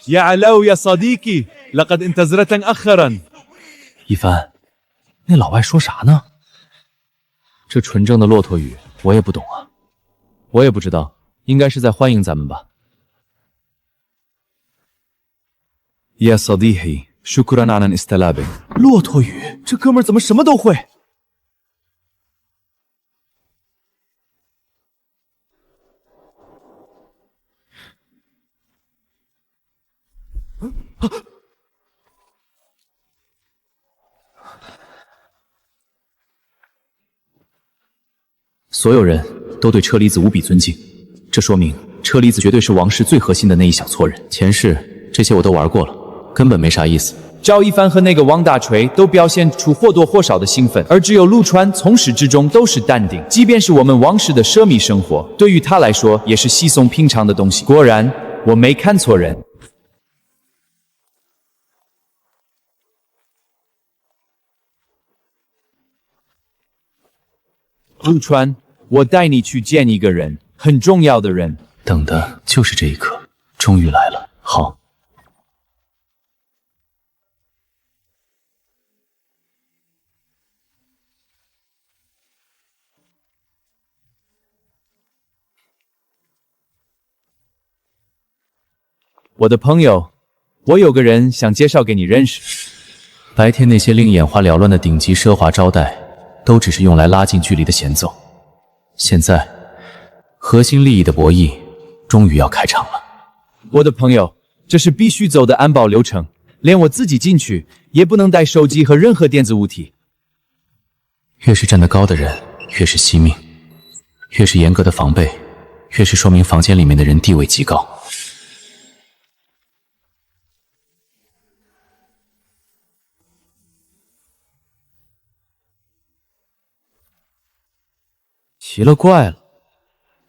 يا علاو يا صديقي لقد انتظرت مؤخرا一帆，那老外说啥呢？这纯正的骆驼语我也不懂啊。我也不知道，应该是在欢迎咱们吧。يا صديقي شكرا على استلابك。骆驼语，这哥们儿怎么什么都会？所有人都对车厘子无比尊敬，这说明车厘子绝对是王室最核心的那一小撮人。前世这些我都玩过了，根本没啥意思。赵一帆和那个王大锤都表现出或多或少的兴奋，而只有陆川从始至终都是淡定。即便是我们王室的奢靡生活，对于他来说也是稀松平常的东西。果然，我没看错人。陆川，我带你去见一个人，很重要的人。等的就是这一刻，终于来了。好。我的朋友，我有个人想介绍给你认识。白天那些令眼花缭乱的顶级奢华招待，都只是用来拉近距离的前奏。现在，核心利益的博弈终于要开场了。我的朋友，这是必须走的安保流程，连我自己进去也不能带手机和任何电子物体。越是站得高的人，越是惜命；越是严格的防备，越是说明房间里面的人地位极高。奇了怪了，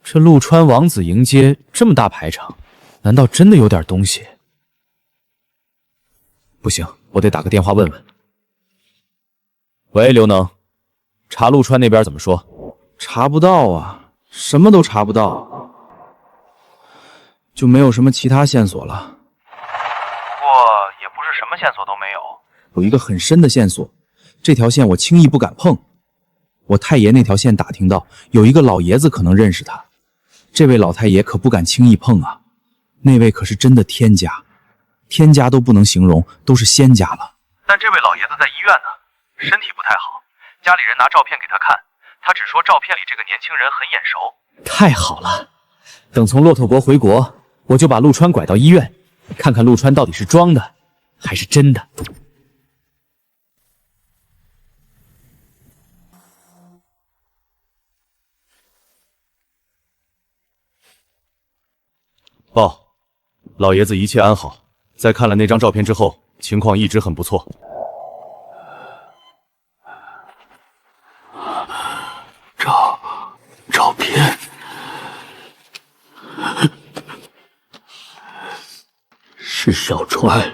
这陆川王子迎接这么大排场，难道真的有点东西？不行，我得打个电话问问。喂，刘能，查陆川那边怎么说？查不到啊，什么都查不到，就没有什么其他线索了。不过也不是什么线索都没有。有一个很深的线索，这条线我轻易不敢碰。我太爷那条线打听到，有一个老爷子可能认识他，这位老太爷可不敢轻易碰啊。那位可是真的天家，天家都不能形容，都是仙家了。但这位老爷子在医院呢，身体不太好，家里人拿照片给他看，他只说照片里这个年轻人很眼熟。太好了，等从骆驼国回国，我就把陆川拐到医院，看看陆川到底是装的还是真的。报，老爷子一切安好，在看了那张照片之后，情况一直很不错。照片是小川，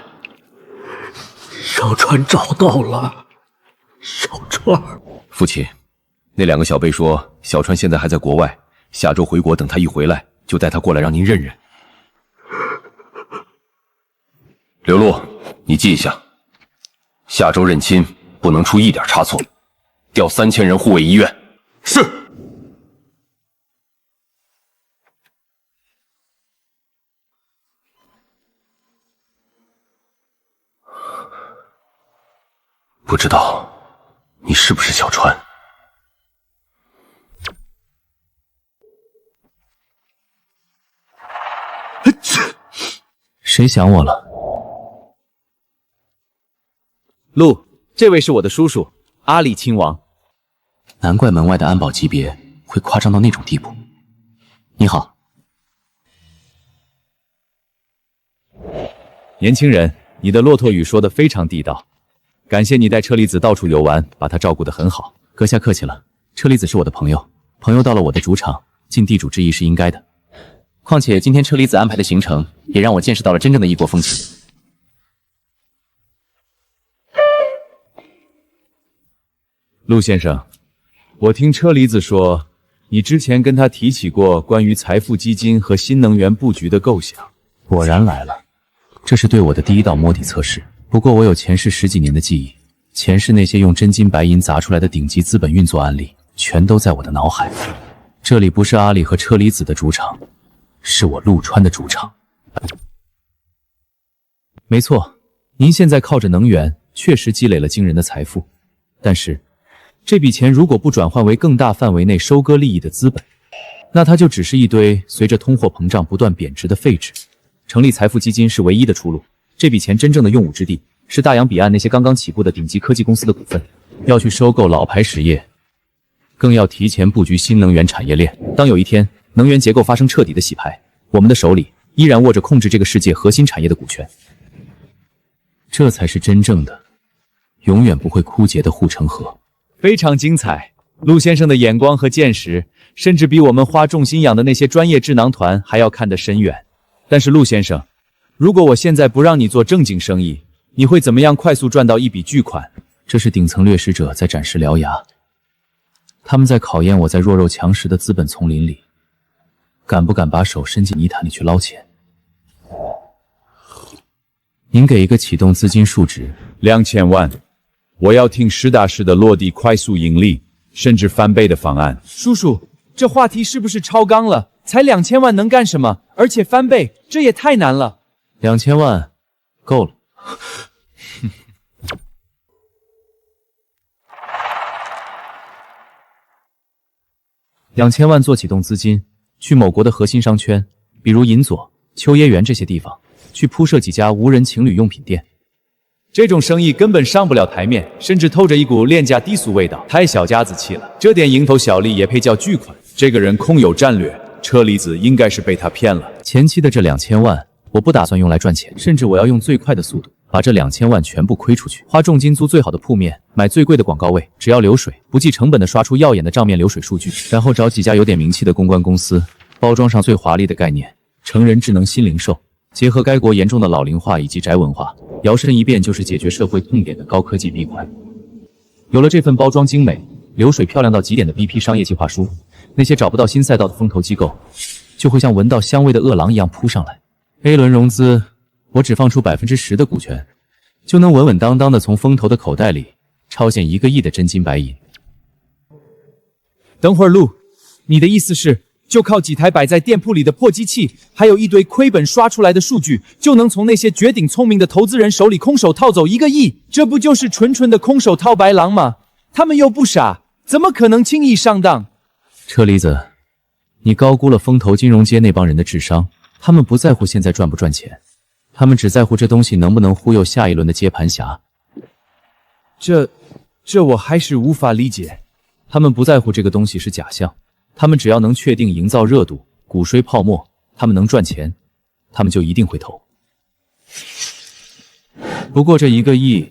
小川找到了，小川。父亲，那两个小辈说小川现在还在国外，下周回国，等他一回来就带他过来让您认认。刘璐，你记一下，下周认亲不能出一点差错，调3000人护卫医院。是。不知道你是不是小川？谁想我了？陆，这位是我的叔叔阿里亲王。难怪门外的安保级别会夸张到那种地步。你好，年轻人，你的骆驼语说得非常地道，感谢你带车厘子到处游玩，把他照顾得很好。阁下客气了，车厘子是我的朋友，朋友到了我的主场，尽地主之谊是应该的。况且今天车厘子安排的行程，也让我见识到了真正的异国风情。陆先生，我听车厘子说，你之前跟他提起过关于财富基金和新能源布局的构想。果然来了，这是对我的第一道摸底测试。不过我有前世10几年的记忆，前世那些用真金白银砸出来的顶级资本运作案例，全都在我的脑海。这里不是阿里和车厘子的主场，是我陆川的主场。没错，您现在靠着能源确实积累了惊人的财富，但是这笔钱如果不转换为更大范围内收割利益的资本，那它就只是一堆随着通货膨胀不断贬值的废纸。成立财富基金是唯一的出路。这笔钱真正的用武之地是大洋彼岸那些刚刚起步的顶级科技公司的股份，要去收购老牌实业，更要提前布局新能源产业链。当有一天能源结构发生彻底的洗牌，我们的手里依然握着控制这个世界核心产业的股权，这才是真正的永远不会枯竭的护城河。非常精彩，陆先生的眼光和见识，甚至比我们花重心养的那些专业智囊团还要看得深远。但是陆先生，如果我现在不让你做正经生意，你会怎么样快速赚到一笔巨款？这是顶层掠食者在展示獠牙，他们在考验我在弱肉强食的资本丛林里，敢不敢把手伸进泥潭里去捞钱。您给一个启动资金数值2000万，我要听实打实的落地快速盈利，甚至翻倍的方案。叔叔，这话题是不是超纲了？才2000万能干什么？而且翻倍，这也太难了。 2000万够了。2000万做启动资金，去某国的核心商圈，比如银佐、秋叶原这些地方，去铺设几家无人情侣用品店。这种生意根本上不了台面，甚至透着一股廉价低俗味道，太小家子气了。这点蝇头小利也配叫巨款？这个人空有战略，车厘子应该是被他骗了。前期的这2000万，我不打算用来赚钱，甚至我要用最快的速度把这2000万全部亏出去，花重金租最好的铺面，买最贵的广告位，只要流水，不计成本的刷出耀眼的账面流水数据，然后找几家有点名气的公关公司，包装上最华丽的概念，成人智能新零售，结合该国严重的老龄化以及宅文化，摇身一变就是解决社会痛点的高科技闭环。有了这份包装精美、流水漂亮到极点的 BP 商业计划书，那些找不到新赛道的风投机构，就会像闻到香味的饿狼一样扑上来。A 轮融资，我只放出10%的股权，就能稳稳当当的从风投的口袋里抄现1个亿的真金白银。等会儿陆，你的意思是，就靠几台摆在店铺里的破机器，还有一堆亏本刷出来的数据，就能从那些绝顶聪明的投资人手里空手套走1个亿？这不就是纯纯的空手套白狼吗？他们又不傻，怎么可能轻易上当？车厘子，你高估了风投金融街那帮人的智商。他们不在乎现在赚不赚钱，他们只在乎这东西能不能忽悠下一轮的接盘侠。这我还是无法理解。他们不在乎这个东西是假象，他们只要能确定营造热度、鼓吹泡沫，他们能赚钱，他们就一定会投。不过这1个亿，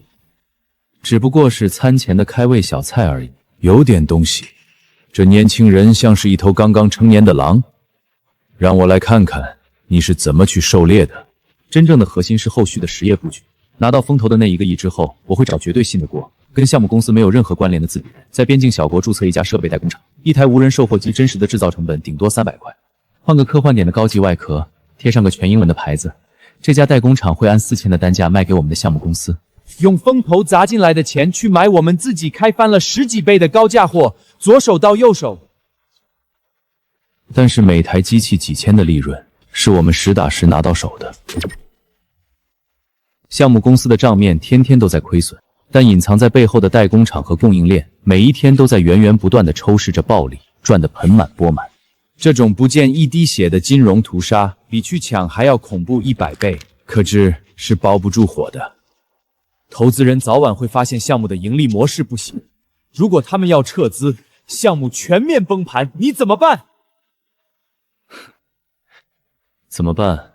只不过是餐前的开胃小菜而已。有点东西，这年轻人像是一头刚刚成年的狼。让我来看看你是怎么去狩猎的。真正的核心是后续的实业布局。拿到风投的那1个亿之后，我会找绝对信得过、跟项目公司没有任何关联的自己人，在边境小国注册一家设备代工厂，一台无人售货机真实的制造成本顶多300块，换个科幻点的高级外壳，贴上个全英文的牌子，这家代工厂会按4000的单价卖给我们的项目公司。用风投砸进来的钱去买我们自己开翻了10几倍的高价货，左手到右手。但是每台机器几千的利润是我们实打实拿到手的。项目公司的账面天天都在亏损，但隐藏在背后的代工厂和供应链每一天都在源源不断地抽食着暴利，赚得盆满钵满。这种不见一滴血的金融屠杀，比去抢还要恐怖100倍，可知是包不住火的。投资人早晚会发现项目的盈利模式不行，如果他们要撤资，项目全面崩盘，你怎么办？怎么办？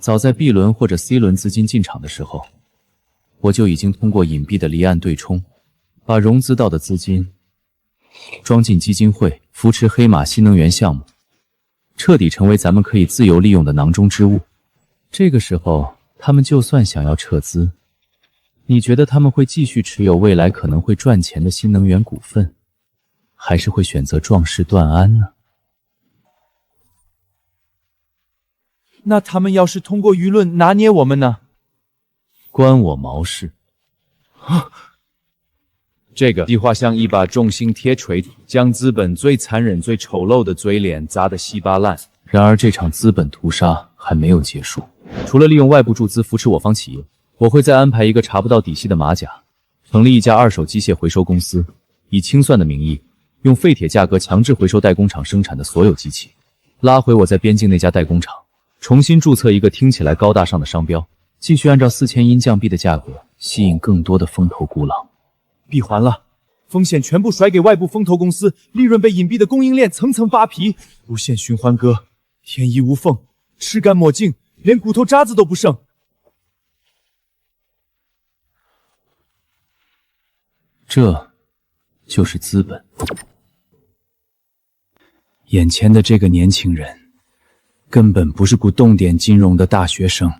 早在 B 轮或者 C 轮资金进场的时候，我就已经通过隐蔽的离岸对冲，把融资到的资金装进基金会，扶持黑马新能源项目，彻底成为咱们可以自由利用的囊中之物。这个时候，他们就算想要撤资，你觉得他们会继续持有未来可能会赚钱的新能源股份，还是会选择壮士断鞍呢？那他们要是通过舆论拿捏我们呢？关我毛事！这个计划像一把重型铁锤，将资本最残忍、最丑陋的嘴脸砸得稀巴烂。然而，这场资本屠杀还没有结束。除了利用外部注资扶持我方企业，我会再安排一个查不到底细的马甲，成立一家二手机械回收公司，以清算的名义，用废铁价格强制回收代工厂生产的所有机器，拉回我在边境那家代工厂，重新注册一个听起来高大上的商标，继续按照4000阴降币的价格吸引更多的风投孤狼。闭环了，风险全部甩给外部风投公司，利润被隐蔽的供应链层层扒皮，无限循环割，天衣无缝，吃干抹净，连骨头渣子都不剩。这就是资本。眼前的这个年轻人，根本不是股动点金融的大学生，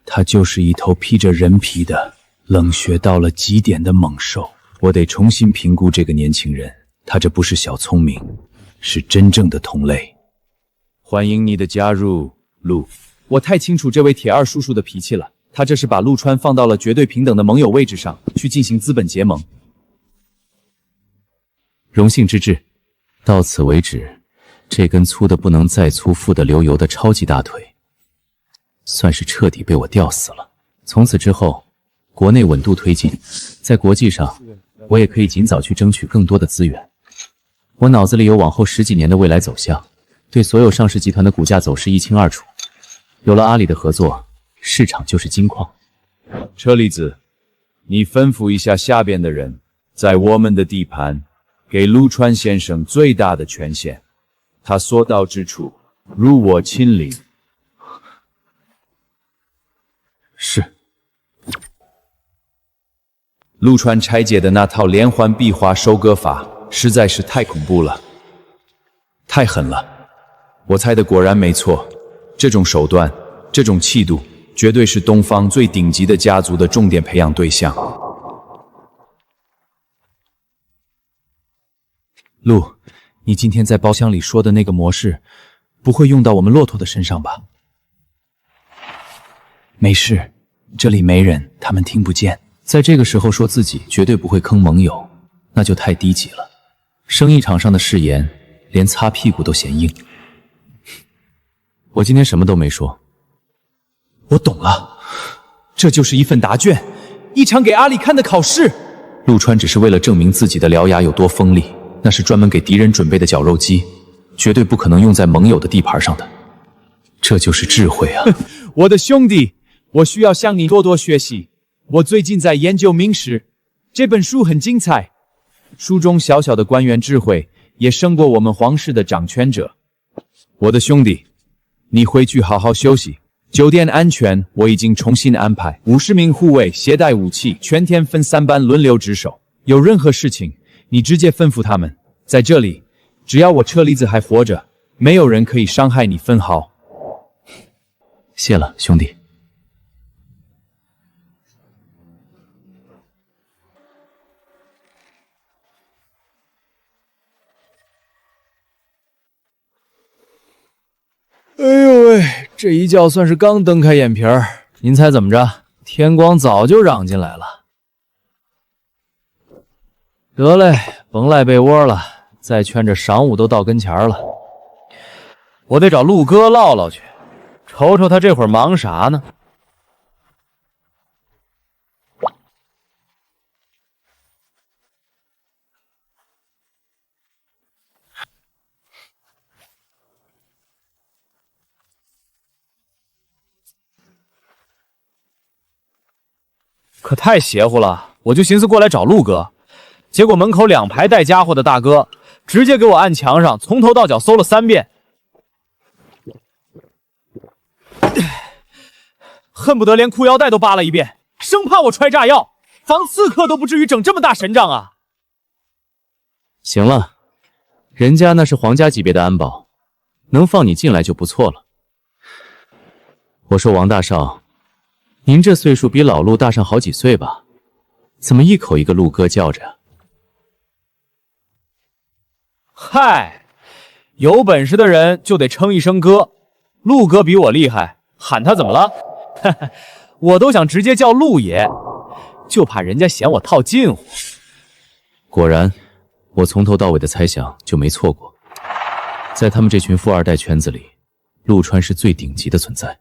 他就是一头披着人皮的冷血到了极点的猛兽。我得重新评估这个年轻人，他这不是小聪明，是真正的同类。欢迎你的加入，陆。我太清楚这位铁二叔叔的脾气了，他这是把陆川放到了绝对平等的盟友位置上，去进行资本结盟。荣幸之至，到此为止。这根粗的不能再粗、富得流油的超级大腿，算是彻底被我吊死了。从此之后，国内稳步推进，在国际上，我也可以尽早去争取更多的资源。我脑子里有往后10几年的未来走向，对所有上市集团的股价走势一清二楚。有了阿里的合作，市场就是金矿。车厘子，你吩咐一下下边的人，在我们的地盘给陆川先生最大的权限，他所到之处，如我亲临。是。陆川拆解的那套连环壁花收割法实在是太恐怖了，太狠了。我猜的果然没错，这种手段，这种气度，绝对是东方最顶级的家族的重点培养对象。陆，你今天在包厢里说的那个模式，不会用到我们骆驼的身上吧？没事，这里没人，他们听不见。在这个时候说自己绝对不会坑盟友，那就太低级了。生意场上的誓言，连擦屁股都嫌硬。我今天什么都没说。我懂了，这就是一份答卷，一场给阿里看的考试。陆川只是为了证明自己的獠牙有多锋利，那是专门给敌人准备的绞肉机，绝对不可能用在盟友的地盘上的。这就是智慧啊！我的兄弟，我需要向你多多学习。我最近在研究明史，这本书很精彩，书中小小的官员智慧也胜过我们皇室的掌权者。我的兄弟，你回去好好休息。酒店安全我已经重新安排，50名护卫携带武器，全天分3班轮流值守。有任何事情，你直接吩咐他们。在这里，只要我车厘子还活着，没有人可以伤害你分毫。谢了，兄弟。哎呦喂，这一觉算是刚瞪开眼皮儿。您猜怎么着？天光早就嚷进来了。得嘞，甭赖被窝了，再劝这晌午都到跟前了。我得找陆哥唠唠去，瞅瞅他这会儿忙啥呢？可太邪乎了，我就寻思过来找陆哥，结果门口2排带家伙的大哥直接给我按墙上从头到脚搜了3遍，恨不得连裤腰带都扒了一遍，生怕我揣炸药，防刺客都不至于整这么大神仗啊！行了，人家那是皇家级别的安保，能放你进来就不错了。我说王大少，您这岁数比老陆大上好几岁吧？怎么一口一个陆哥叫着？嗨，有本事的人就得称一声哥。陆哥比我厉害，喊他怎么了？哈哈，我都想直接叫陆爷，就怕人家嫌我套近乎。果然，我从头到尾的猜想就没错过。在他们这群富二代圈子里，陆川是最顶级的存在。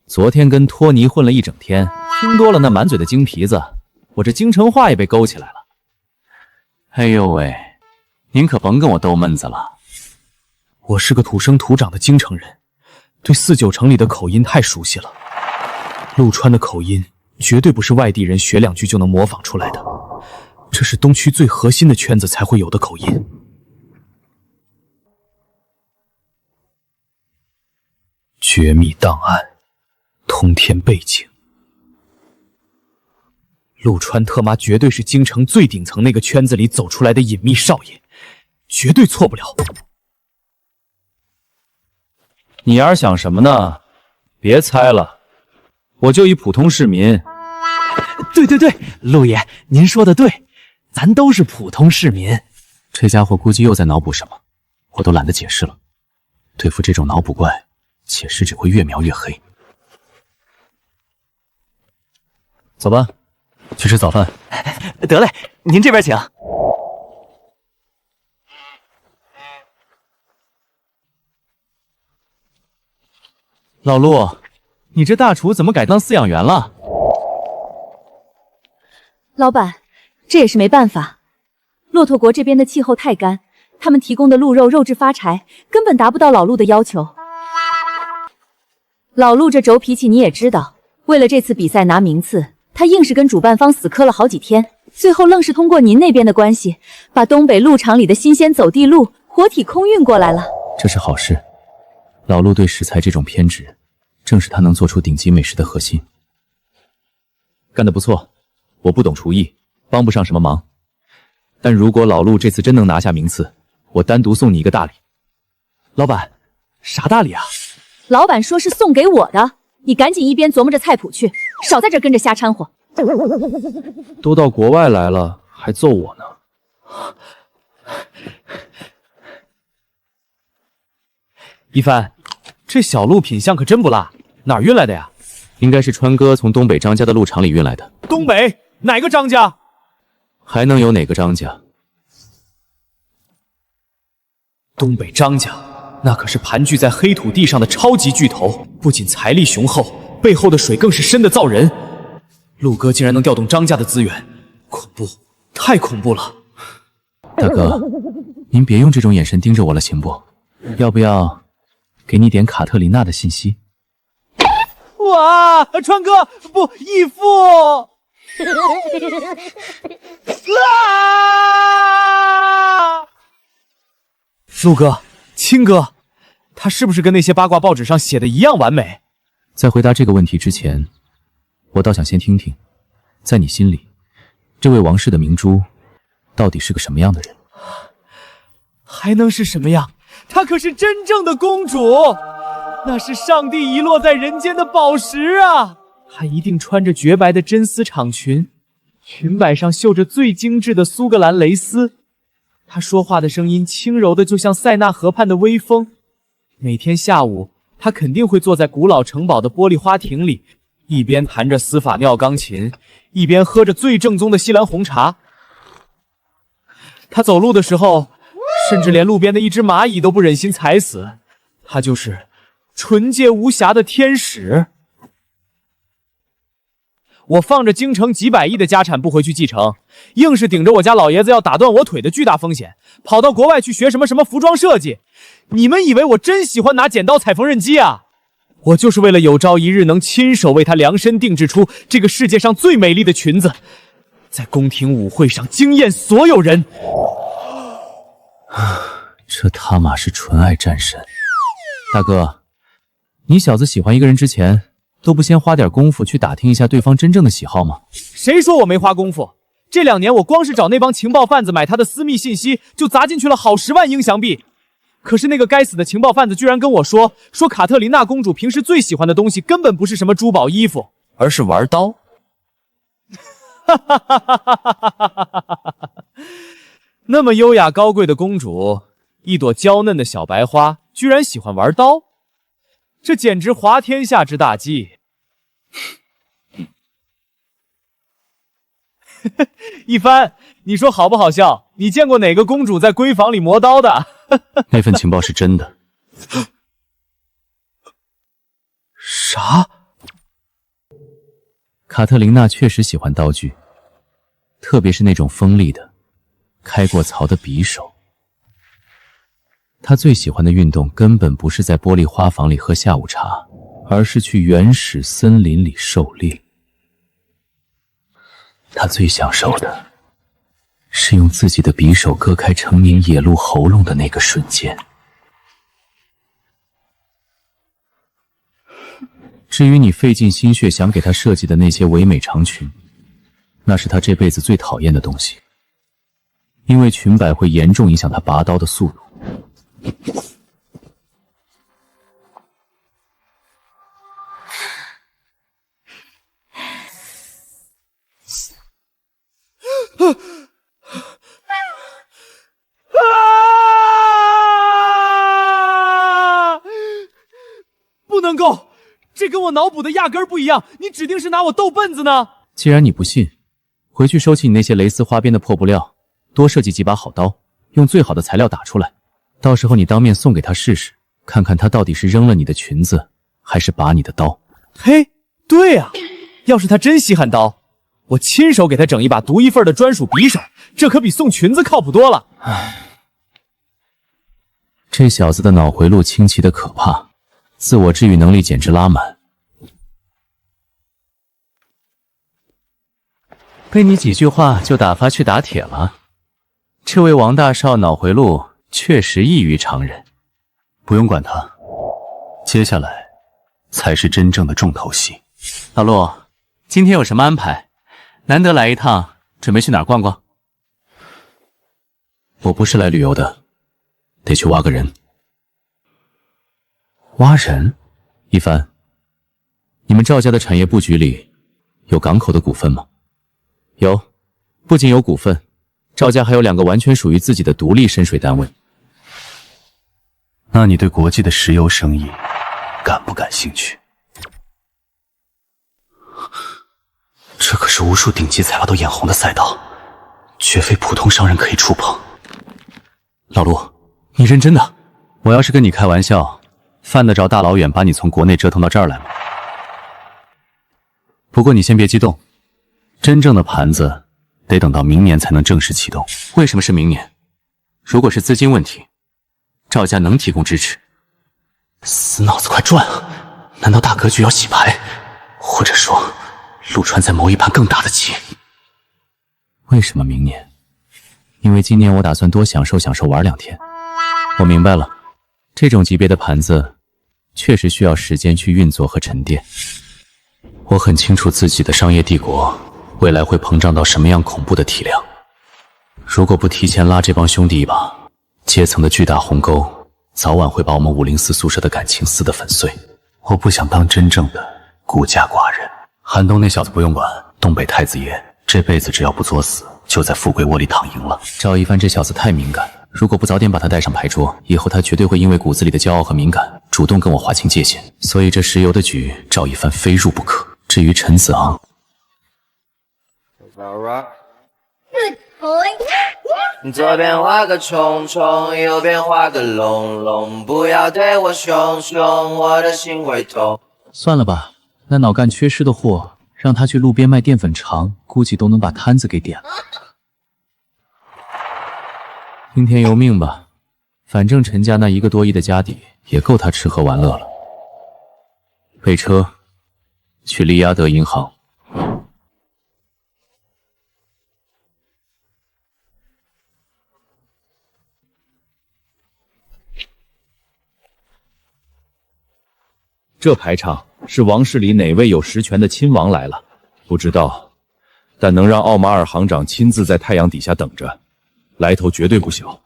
昨天跟托尼混了一整天，听多了那满嘴的京皮子，我这京城话也被勾起来了。哎呦喂，您可甭跟我逗闷子了。我是个土生土长的京城人，对四九城里的口音太熟悉了。陆川的口音绝对不是外地人学两句就能模仿出来的，这是东区最核心的圈子才会有的口音。绝密档案，通天背景，陆川特妈绝对是京城最顶层那个圈子里走出来的隐秘少爷，绝对错不了。你丫想什么呢？别猜了，我就一普通市民。对，陆爷，您说的对，咱都是普通市民。这家伙估计又在脑补什么，我都懒得解释了。对付这种脑补怪，解释只会越描越黑。走吧，去吃早饭。得嘞，您这边请。老陆，你这大厨怎么改当饲养员了？老板，这也是没办法。骆驼国这边的气候太干，他们提供的鹿肉肉质发柴，根本达不到老陆的要求。老陆这轴脾气你也知道，为了这次比赛拿名次，他硬是跟主办方死磕了好几天，最后愣是通过您那边的关系，把东北鹿场里的新鲜走地鹿活体空运过来了。这是好事。老陆对食材这种偏执，正是他能做出顶级美食的核心。干得不错，我不懂厨艺，帮不上什么忙。但如果老陆这次真能拿下名次，我单独送你一个大礼。老板，啥大礼啊？老板说是送给我的，你赶紧一边琢磨着菜谱去，少在这跟着瞎掺和。都到国外来了，还揍我呢。一帆，这小鹿品相可真不辣，哪儿运来的呀？应该是川哥从东北张家的鹿场里运来的。东北哪个张家？还能有哪个张家？东北张家，那可是盘踞在黑土地上的超级巨头，不仅财力雄厚，背后的水更是深的造人。陆哥竟然能调动张家的资源，恐怖，太恐怖了！大哥，您别用这种眼神盯着我了，行不？要不要给你点卡特琳娜的信息？哇，川哥，不，义父！啊！陆哥，青哥，他是不是跟那些八卦报纸上写的一样完美？在回答这个问题之前，我倒想先听听，在你心里，这位王室的明珠到底是个什么样的人？还能是什么样？她可是真正的公主，那是上帝遗落在人间的宝石啊！还一定穿着绝白的真丝长裙，裙摆上绣着最精致的苏格兰蕾丝。她说话的声音轻柔的就像塞纳河畔的微风。每天下午，她肯定会坐在古老城堡的玻璃花亭里，一边弹着斯法尿钢琴，一边喝着最正宗的西兰红茶。她走路的时候，甚至连路边的一只蚂蚁都不忍心踩死。她就是纯洁无瑕的天使。我放着京城几百亿的家产不回去继承，硬是顶着我家老爷子要打断我腿的巨大风险，跑到国外去学什么服装设计。你们以为我真喜欢拿剪刀踩缝纫机啊？我就是为了有朝一日能亲手为她量身定制出这个世界上最美丽的裙子，在宫廷舞会上惊艳所有人。这他妈是纯爱战神。大哥，你小子喜欢一个人之前，都不先花点功夫去打听一下对方真正的喜好吗？谁说我没花功夫？这2年我光是找那帮情报贩子买他的私密信息，就砸进去了好10万英祥币。可是那个该死的情报贩子居然跟我说卡特琳娜公主平时最喜欢的东西根本不是什么珠宝衣服，而是玩刀。那么优雅高贵的公主，一朵娇嫩的小白花，居然喜欢玩刀，这简直滑天下之大稽。一帆，你说好不好笑？你见过哪个公主在闺房里磨刀的？那份情报是真的。啥？卡特琳娜确实喜欢刀具，特别是那种锋利的、开过槽的匕首。她最喜欢的运动根本不是在玻璃花房里喝下午茶，而是去原始森林里狩猎。她最享受的是用自己的匕首割开成年野鹿喉咙的那个瞬间。至于你费尽心血想给她设计的那些唯美长裙，那是她这辈子最讨厌的东西，因为裙摆会严重影响她拔刀的速度。不能够，这跟我脑补的压根儿不一样，你指定是拿我逗笨子呢。既然你不信，回去收起你那些蕾丝花边的破布料，多设计几把好刀，用最好的材料打出来，到时候你当面送给他试试，看看他到底是扔了你的裙子，还是拔你的刀。嘿，对啊，要是他真稀罕刀，我亲手给他整一把独一份的专属匕首，这可比送裙子靠谱多了。这小子的脑回路清奇的可怕，自我治愈能力简直拉满。被你几句话就打发去打铁了，这位王大少脑回路确实异于常人。不用管他，接下来才是真正的重头戏。老陆，今天有什么安排？难得来一趟，准备去哪儿逛逛？我不是来旅游的，得去挖个人。挖人？一帆，你们赵家的产业布局里有港口的股份吗？有，不仅有股份，赵家还有2个完全属于自己的独立深水单位。那你对国际的石油生意感不感兴趣？这可是无数顶级财阀都眼红的赛道，绝非普通商人可以触碰。老陆，你认真的？我要是跟你开玩笑，犯得着大老远把你从国内折腾到这儿来吗？不过你先别激动，真正的盘子得等到明年才能正式启动。为什么是明年？如果是资金问题，赵家能提供支持。死脑子快转啊！难道大格局要洗牌？或者说陆川在谋一盘更大的棋？为什么明年？因为今年我打算多享受享受玩2天。我明白了，这种级别的盘子确实需要时间去运作和沉淀。我很清楚自己的商业帝国未来会膨胀到什么样恐怖的体量。如果不提前拉这帮兄弟一把，阶层的巨大鸿沟早晚会把我们504宿舍的感情撕得粉碎。我不想当真正的孤家寡人。韩东那小子不用管，东北太子爷这辈子只要不作死，就在富贵窝里躺赢了。赵一帆这小子太敏感，如果不早点把他带上牌桌，以后他绝对会因为骨子里的骄傲和敏感，主动跟我划清界限。所以这石油的局，赵一帆非入不可。至于陈子昂，左边画个虫虫，右边画个龙龙，不要对我凶凶，我的心会痛。算了吧，那脑干缺失的货，让他去路边卖淀粉肠，估计都能把摊子给点了。听天由命吧，反正陈家那1个多亿的家底也够他吃喝玩乐了。备车，去利雅得银行。这排场是王室里哪位有实权的亲王来了？不知道，但能让奥马尔行长亲自在太阳底下等着，来头绝对不小。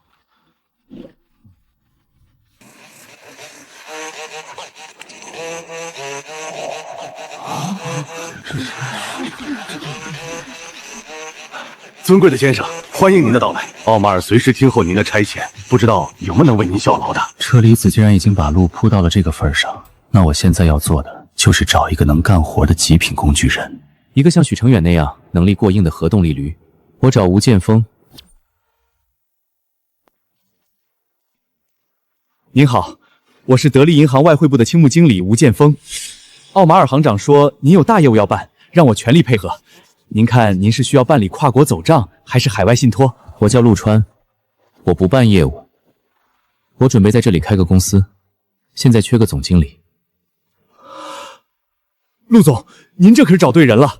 尊贵的先生，欢迎您的到来。奥马尔随时听候您的差遣，不知道有没能为您效劳的。车厘子既然已经把路铺到了这个份上，那我现在要做的就是找一个能干活的极品工具人，一个像许成远那样能力过硬的核动力驴。我找吴剑锋。您好，我是得力银行外汇部的青木经理吴剑锋。奥马尔行长说您有大业务要办，让我全力配合。您看，您是需要办理跨国走账，还是海外信托？我叫陆川，我不办业务，我准备在这里开个公司，现在缺个总经理。陆总，您这可是找对人了。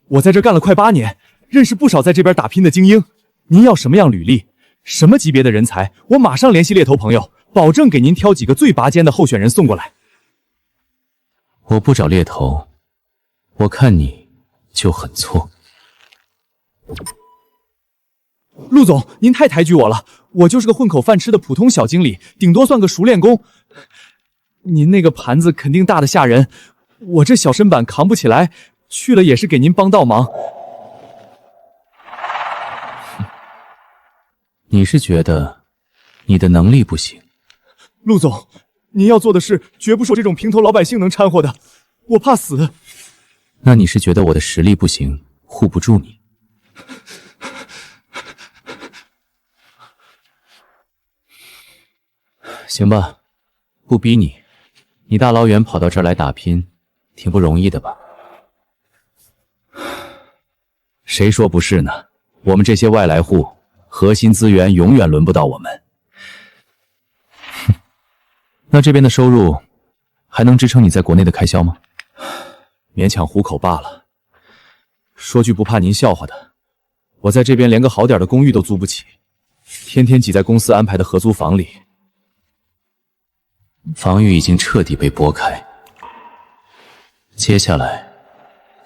我在这干了快8年，认识不少在这边打拼的精英。您要什么样履历，什么级别的人才，我马上联系猎头朋友，保证给您挑几个最拔尖的候选人送过来。我不找猎头，我看你就很错。陆总，您太抬举我了，我就是个混口饭吃的普通小经理，顶多算个熟练工。您那个盘子肯定大得吓人，我这小身板扛不起来，去了也是给您帮倒忙。你是觉得你的能力不行？陆总，您要做的事绝不是我这种平头老百姓能掺和的，我怕死。那你是觉得我的实力不行，护不住你？行吧，不逼你。你大老远跑到这儿来打拼，挺不容易的吧？谁说不是呢？我们这些外来户，核心资源永远轮不到我们。那这边的收入还能支撑你在国内的开销吗？勉强糊口罢了。说句不怕您笑话的，我在这边连个好点的公寓都租不起，天天挤在公司安排的合租房里。防御已经彻底被拨开，接下来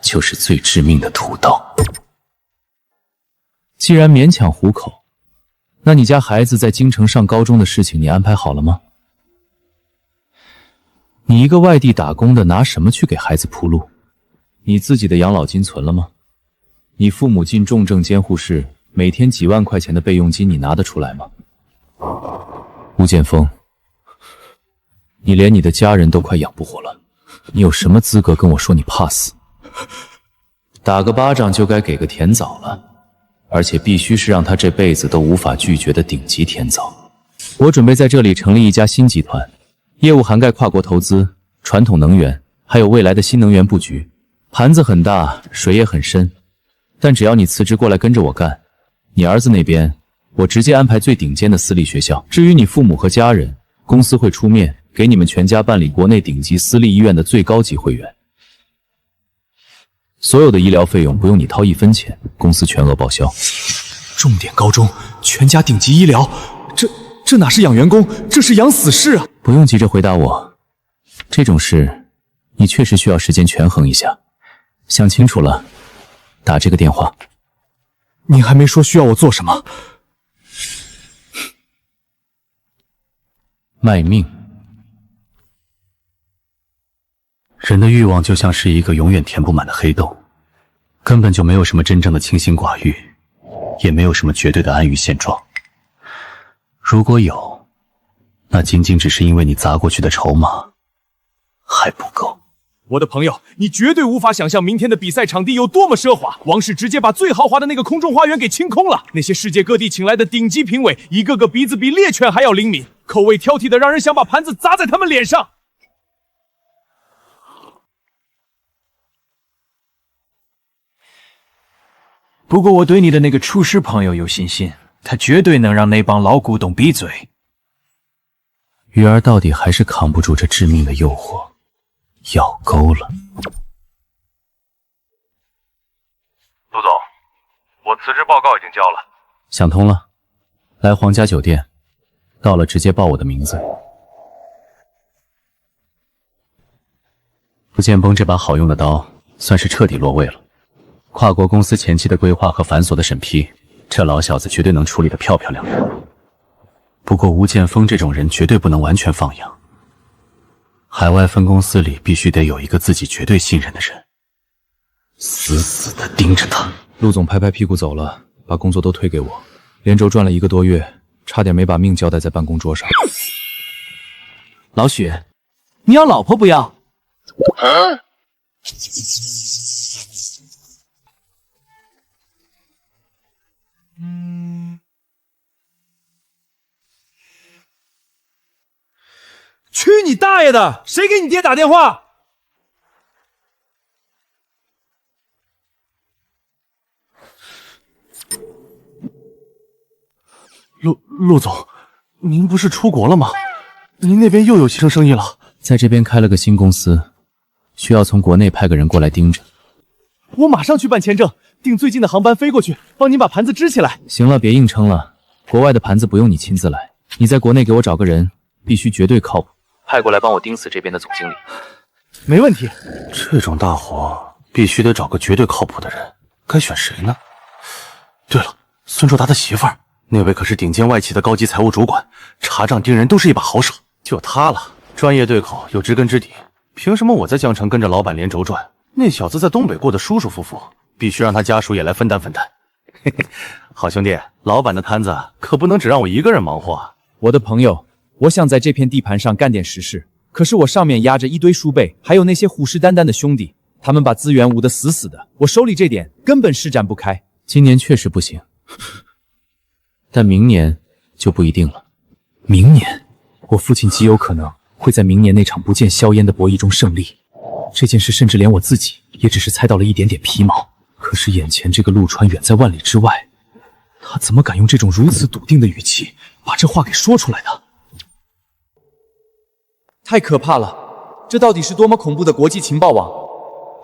就是最致命的屠刀。既然勉强糊口，那你家孩子在京城上高中的事情你安排好了吗？你一个外地打工的，拿什么去给孩子铺路？你自己的养老金存了吗？你父母进重症监护室，每天几万块钱的备用金，你拿得出来吗？吴剑锋，你连你的家人都快养不活了，你有什么资格跟我说你怕死？打个巴掌就该给个甜枣了，而且必须是让他这辈子都无法拒绝的顶级甜枣。我准备在这里成立一家新集团，业务涵盖跨国投资、传统能源，还有未来的新能源布局，盘子很大，水也很深。但只要你辞职过来跟着我干，你儿子那边我直接安排最顶尖的私立学校。至于你父母和家人，公司会出面给你们全家办理国内顶级私立医院的最高级会员，所有的医疗费用不用你掏1分钱，公司全额报销。重点高中，全家顶级医疗，这哪是养员工，这是养死士啊！不用急着回答我，这种事你确实需要时间权衡一下，想清楚了打这个电话。您还没说需要我做什么？卖命。人的欲望就像是一个永远填不满的黑洞，根本就没有什么真正的清心寡欲，也没有什么绝对的安于现状。如果有，那仅仅只是因为你砸过去的筹码还不够。我的朋友，你绝对无法想象明天的比赛场地有多么奢华。王室直接把最豪华的那个空中花园给清空了，那些世界各地请来的顶级评委，一个个鼻子比猎犬还要灵敏，口味挑剔的让人想把盘子砸在他们脸上。不过我对你的那个厨师朋友有信心，他绝对能让那帮老古董闭嘴。鱼儿到底还是扛不住这致命的诱惑，咬钩了。陆总，我辞职报告已经交了。想通了，来皇家酒店，到了直接报我的名字。吴剑锋这把好用的刀算是彻底落位了。跨国公司前期的规划和繁琐的审批，这老小子绝对能处理得漂漂亮亮。不过吴剑锋这种人绝对不能完全放养，海外分公司里必须得有一个自己绝对信任的人，死死地盯着他。陆总拍拍屁股走了，把工作都推给我，连轴转了1个多月，差点没把命交代在办公桌上。老许，你要老婆不要？去你大爷的！谁给你爹打电话？陆总，您不是出国了吗？您那边又有提升生意了？在这边开了个新公司，需要从国内派个人过来盯着。我马上去办签证，订最近的航班飞过去，帮您把盘子支起来。行了，别硬撑了，国外的盘子不用你亲自来，你在国内给我找个人，必须绝对靠谱，派过来帮我盯死这边的总经理。没问题。这种大活必须得找个绝对靠谱的人，该选谁呢？对了，孙卓达的媳妇儿，那位可是顶尖外企的高级财务主管，查账盯人都是一把好手。就他了，专业对口，有知根知底。凭什么我在江城跟着老板连轴转？那小子在东北过得舒舒服服，必须让他家属也来分担分担。嘿嘿，好兄弟，老板的摊子可不能只让我一个人忙活啊！我的朋友，我想在这片地盘上干点实事，可是我上面压着一堆叔辈，还有那些虎视眈眈的兄弟，他们把资源捂得死死的，我手里这点根本施展不开。今年确实不行，但明年就不一定了。明年，我父亲极有可能会在明年那场不见硝烟的博弈中胜利。这件事甚至连我自己也只是猜到了一点点皮毛，可是眼前这个陆川远在万里之外，他怎么敢用这种如此笃定的语气把这话给说出来的？太可怕了，这到底是多么恐怖的国际情报网？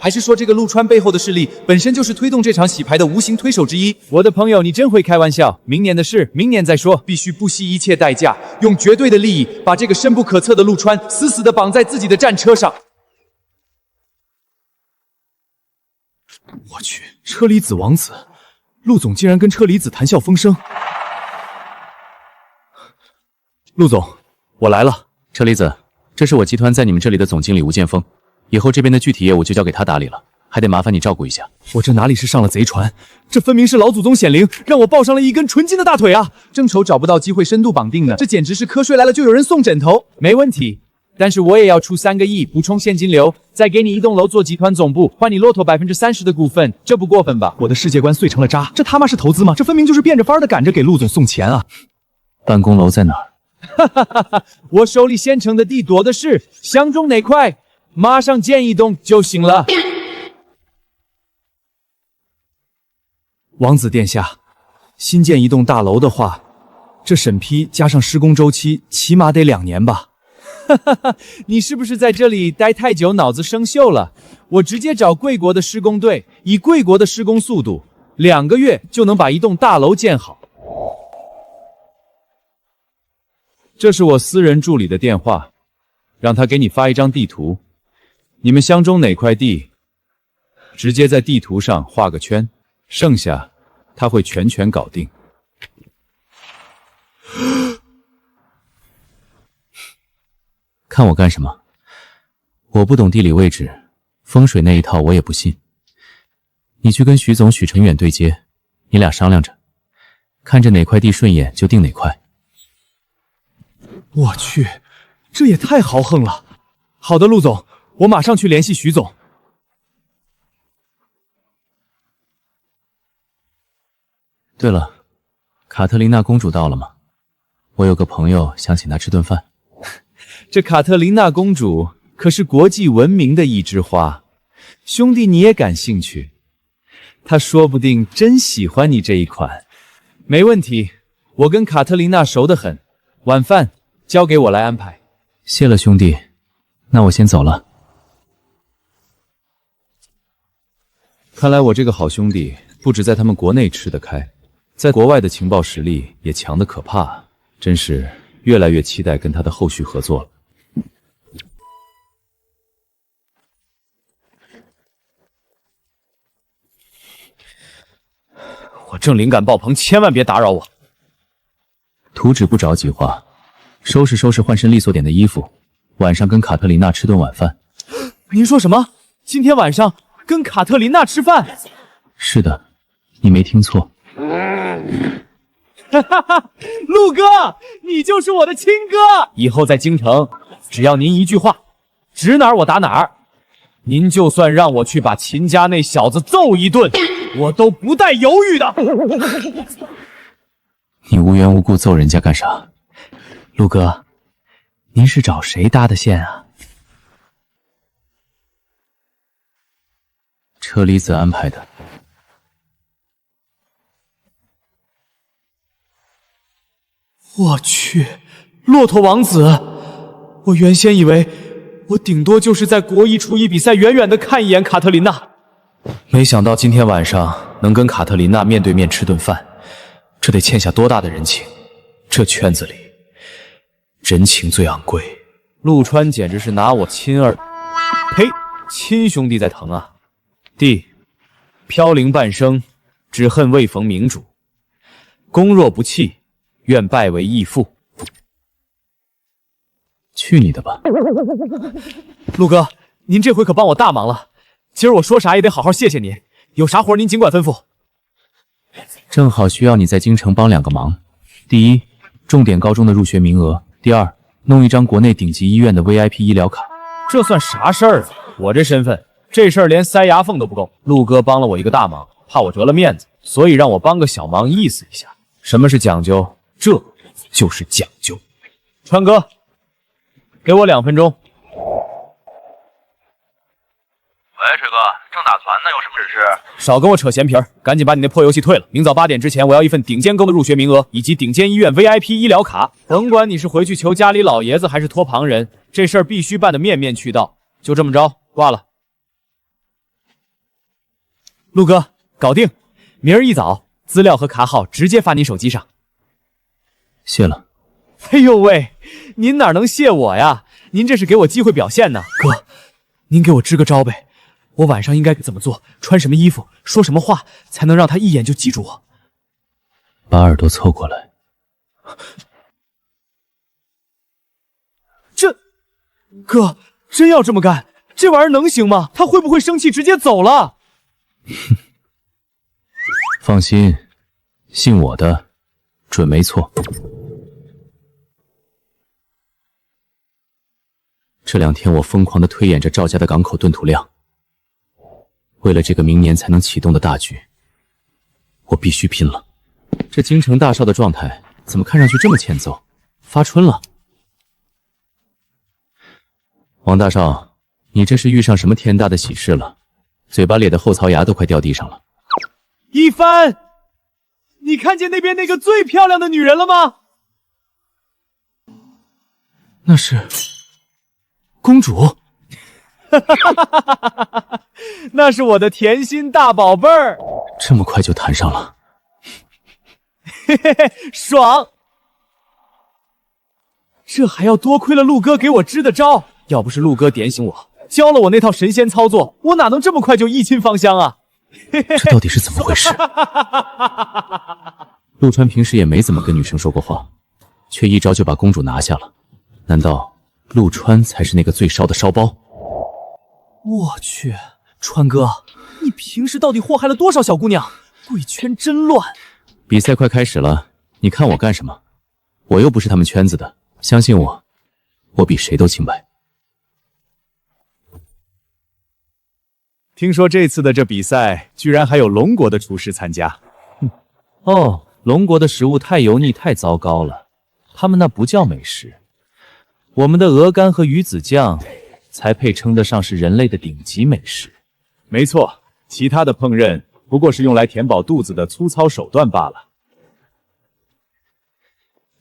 还是说这个陆川背后的势力本身就是推动这场洗牌的无形推手之一？我的朋友，你真会开玩笑，明年的事明年再说，必须不惜一切代价，用绝对的利益把这个深不可测的陆川死死地绑在自己的战车上。我去，车厘子王子，陆总竟然跟车厘子谈笑风生。陆总，我来了。车厘子，这是我集团在你们这里的总经理吴建峰，以后这边的具体业务就交给他打理了，还得麻烦你照顾一下。我这哪里是上了贼船，这分明是老祖宗显灵，让我抱上了一根纯金的大腿啊！正愁找不到机会深度绑定呢，这简直是瞌睡来了就有人送枕头。没问题，但是我也要出3个亿补充现金流，再给你一栋楼做集团总部，换你骆驼30%的股份，这不过分吧？我的世界观碎成了渣，这他妈是投资吗？这分明就是变着法的赶着给陆总送钱啊！办公楼在哪儿？哈哈哈哈！我手里现成的地多的是，相中哪块，马上建一栋就行了。王子殿下，新建一栋大楼的话，这审批加上施工周期起码得2年吧？哈哈哈！你是不是在这里待太久，脑子生锈了？我直接找贵国的施工队，以贵国的施工速度，2个月就能把一栋大楼建好。这是我私人助理的电话，让他给你发一张地图，你们相中哪块地，直接在地图上画个圈，剩下他会全权搞定。看我干什么？我不懂地理位置，风水那一套我也不信。你去跟徐总许晨远对接，你俩商量着，看着哪块地顺眼就定哪块。我去，这也太豪横了！好的，陆总，我马上去联系徐总。对了，卡特琳娜公主到了吗？我有个朋友想请她吃顿饭。这卡特琳娜公主可是国际闻名的一枝花，兄弟你也感兴趣？她说不定真喜欢你这一款。没问题，我跟卡特琳娜熟得很，晚饭交给我来安排。谢了兄弟，那我先走了。看来我这个好兄弟不止在他们国内吃得开，在国外的情报实力也强得可怕，真是越来越期待跟他的后续合作了。我正灵感爆棚，千万别打扰我。图纸不着急画，收拾收拾换身利索点的衣服，晚上跟卡特琳娜吃顿晚饭。您说什么？今天晚上跟卡特琳娜吃饭？是的，你没听错。哈哈哈，陆哥，你就是我的亲哥！以后在京城，只要您一句话，指哪儿我打哪儿。您就算让我去把秦家那小子揍一顿，我都不带犹豫的。你无缘无故揍人家干啥？陆哥，您是找谁搭的线啊？车厘子安排的。我去，骆驼王子！我原先以为我顶多就是在国艺厨艺比赛远远的看一眼卡特琳娜，没想到今天晚上能跟卡特琳娜面对面吃顿饭，这得欠下多大的人情！这圈子里，人情最昂贵。陆川简直是拿我亲儿，呸，亲兄弟在疼啊！弟，飘零半生，只恨未逢明主。公若不弃，愿拜为义父。去你的吧！陆哥，您这回可帮我大忙了，今儿我说啥也得好好谢谢您，有啥活您尽管吩咐。正好需要你在京城帮2个忙：第一，重点高中的入学名额；第二，弄一张国内顶级医院的 VIP 医疗卡。这算啥事儿啊？我这身份，这事儿连塞牙缝都不够。陆哥帮了我一个大忙，怕我折了面子，所以让我帮个小忙，意思一下。什么是讲究？这就是讲究。川哥，给我2分钟。喂，锤哥，正打团呢，有什么指示？少跟我扯闲皮儿，赶紧把你那破游戏退了。明早8点之前，我要一份顶尖沟的入学名额，以及顶尖医院 VIP 医疗卡。甭管你是回去求家里老爷子，还是托旁人，这事儿必须办得面面俱到。就这么着，挂了。陆哥，搞定，明儿一早，资料和卡号直接发您手机上。谢了。哎呦喂，您哪能谢我呀？您这是给我机会表现呢。哥，您给我支个招呗。我晚上应该怎么做？穿什么衣服？说什么话才能让他一眼就记住我？把耳朵凑过来。哥，真要这么干？这玩意儿能行吗？他会不会生气直接走了？放心，信我的，准没错。这2天我疯狂地推演着赵家的港口吞吐量，为了这个明年才能启动的大局，我必须拼了。这京城大少的状态怎么看上去这么欠揍？发春了？王大少，你这是遇上什么天大的喜事了？嘴巴咧的后槽牙都快掉地上了。一帆，你看见那边那个最漂亮的女人了吗？那是公主。那是我的甜心大宝贝儿。这么快就谈上了？嘿嘿嘿，爽！这还要多亏了陆哥给我支的招，要不是陆哥点醒我，教了我那套神仙操作，我哪能这么快就一亲芳香啊？这到底是怎么回事？陆川平时也没怎么跟女生说过话，却一招就把公主拿下了。难道陆川才是那个最烧的烧包？我去，川哥，你平时到底祸害了多少小姑娘？贵圈真乱。比赛快开始了，你看我干什么？我又不是他们圈子的，相信我，我比谁都清白。听说这次的这比赛居然还有龙国的厨师参加。哦，龙国的食物太油腻太糟糕了，他们那不叫美食。我们的鹅肝和鱼子酱才配称得上是人类的顶级美食。没错，其他的烹饪不过是用来填饱肚子的粗糙手段罢了。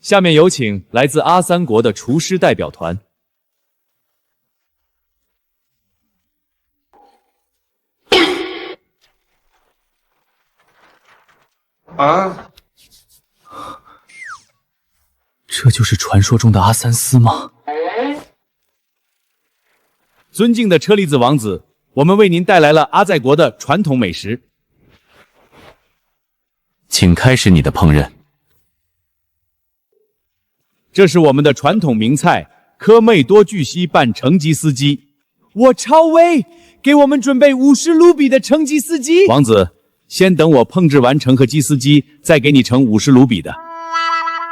下面有请来自阿三国的厨师代表团。啊！这就是传说中的阿三丝吗？尊敬的车厘子王子，我们为您带来了阿在国的传统美食，请开始你的烹饪。这是我们的传统名菜科妹多巨蜥拌成吉思鸡。我超威，给我们准备50卢比的成吉思鸡。王子，先等我烹制完成和鸡丝鸡，再给你盛50卢比的。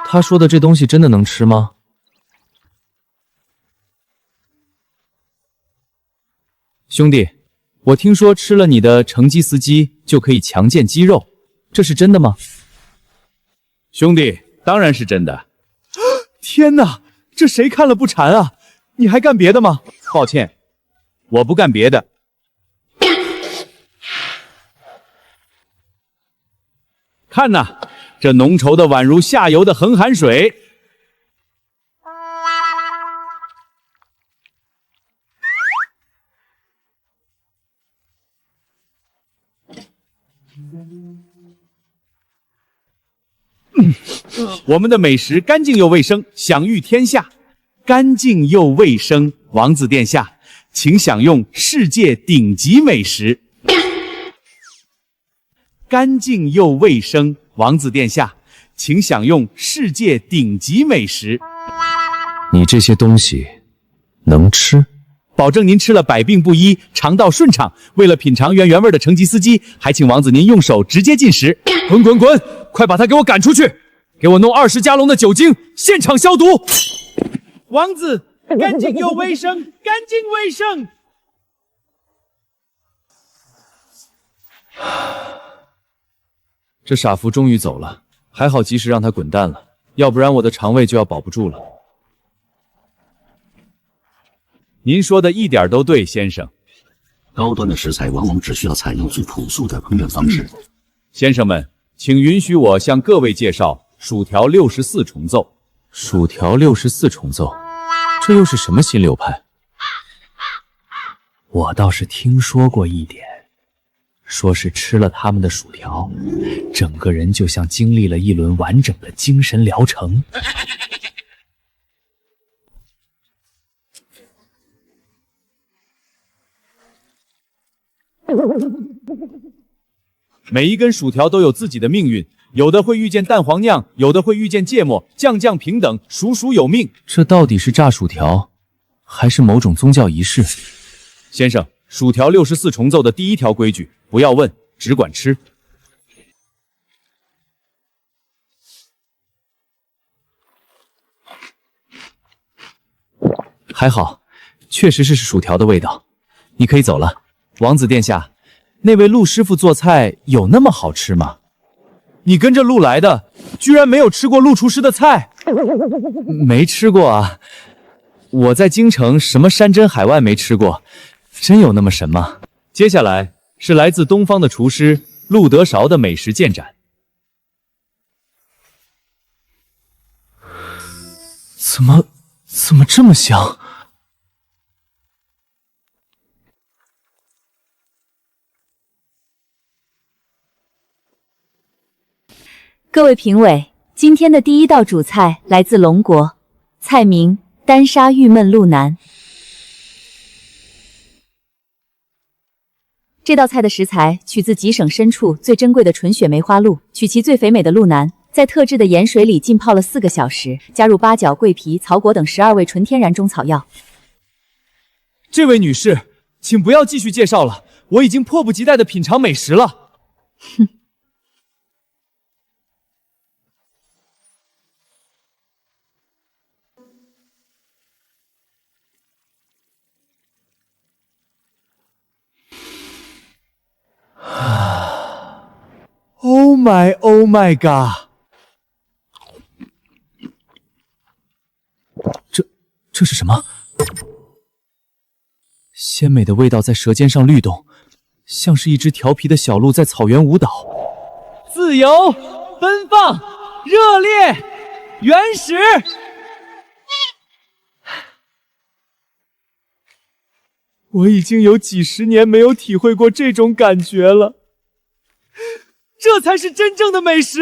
他说的这东西真的能吃吗？兄弟，我听说吃了你的成吉思鸡就可以强健肌肉，这是真的吗？兄弟，当然是真的。天哪，这谁看了不馋啊？你还干别的吗？抱歉，我不干别的。看呐，这浓稠的宛如下游的恒寒水。我们的美食干净又卫生，享誉天下。干净又卫生，王子殿下，请享用世界顶级美食。干净又卫生，王子殿下，请享用世界顶级美食。你这些东西能吃？保证您吃了百病不医，肠道顺畅。为了品尝原味的成吉思鸡，还请王子您用手直接进食。滚滚滚，快把他给我赶出去！给我弄20加仑的酒精，现场消毒。王子，干净又卫生，干净卫生。这傻福终于走了，还好及时让他滚蛋了，要不然我的肠胃就要保不住了。您说的一点都对，先生。高端的食材往往只需要采用最朴素的烹饪方式。先生们，请允许我向各位介绍薯条64重奏。薯条64重奏，这又是什么新流派？我倒是听说过一点，说是吃了他们的薯条，整个人就像经历了一轮完整的精神疗程。每一根薯条都有自己的命运，有的会遇见蛋黄酿，有的会遇见芥末，将将平等，属属有命。这到底是炸薯条，还是某种宗教仪式？先生，薯条64重奏的第一条规矩，不要问，只管吃。还好，确实是薯条的味道。你可以走了。王子殿下，那位陆师傅做菜有那么好吃吗？你跟着陆来的，居然没有吃过陆厨师的菜？没吃过啊，我在京城什么山珍海味没吃过，真有那么神吗？接下来是来自东方的厨师陆德韶的美食鉴展。怎么这么香？各位评委，今天的第一道主菜来自龙国，菜名丹沙玉焖鹿腩。这道菜的食材取自极省深处最珍贵的纯血梅花鹿，取其最肥美的鹿腩，在特制的盐水里浸泡了4个小时，加入八角、桂皮、草果等12味纯天然中草药。这位女士，请不要继续介绍了，我已经迫不及待地品尝美食了。哼。Oh my god！ 这是什么？鲜美的味道在舌尖上律动，像是一只调皮的小鹿在草原舞蹈。自由、奔放、热烈、原始。我已经有几10年没有体会过这种感觉了。这才是真正的美食！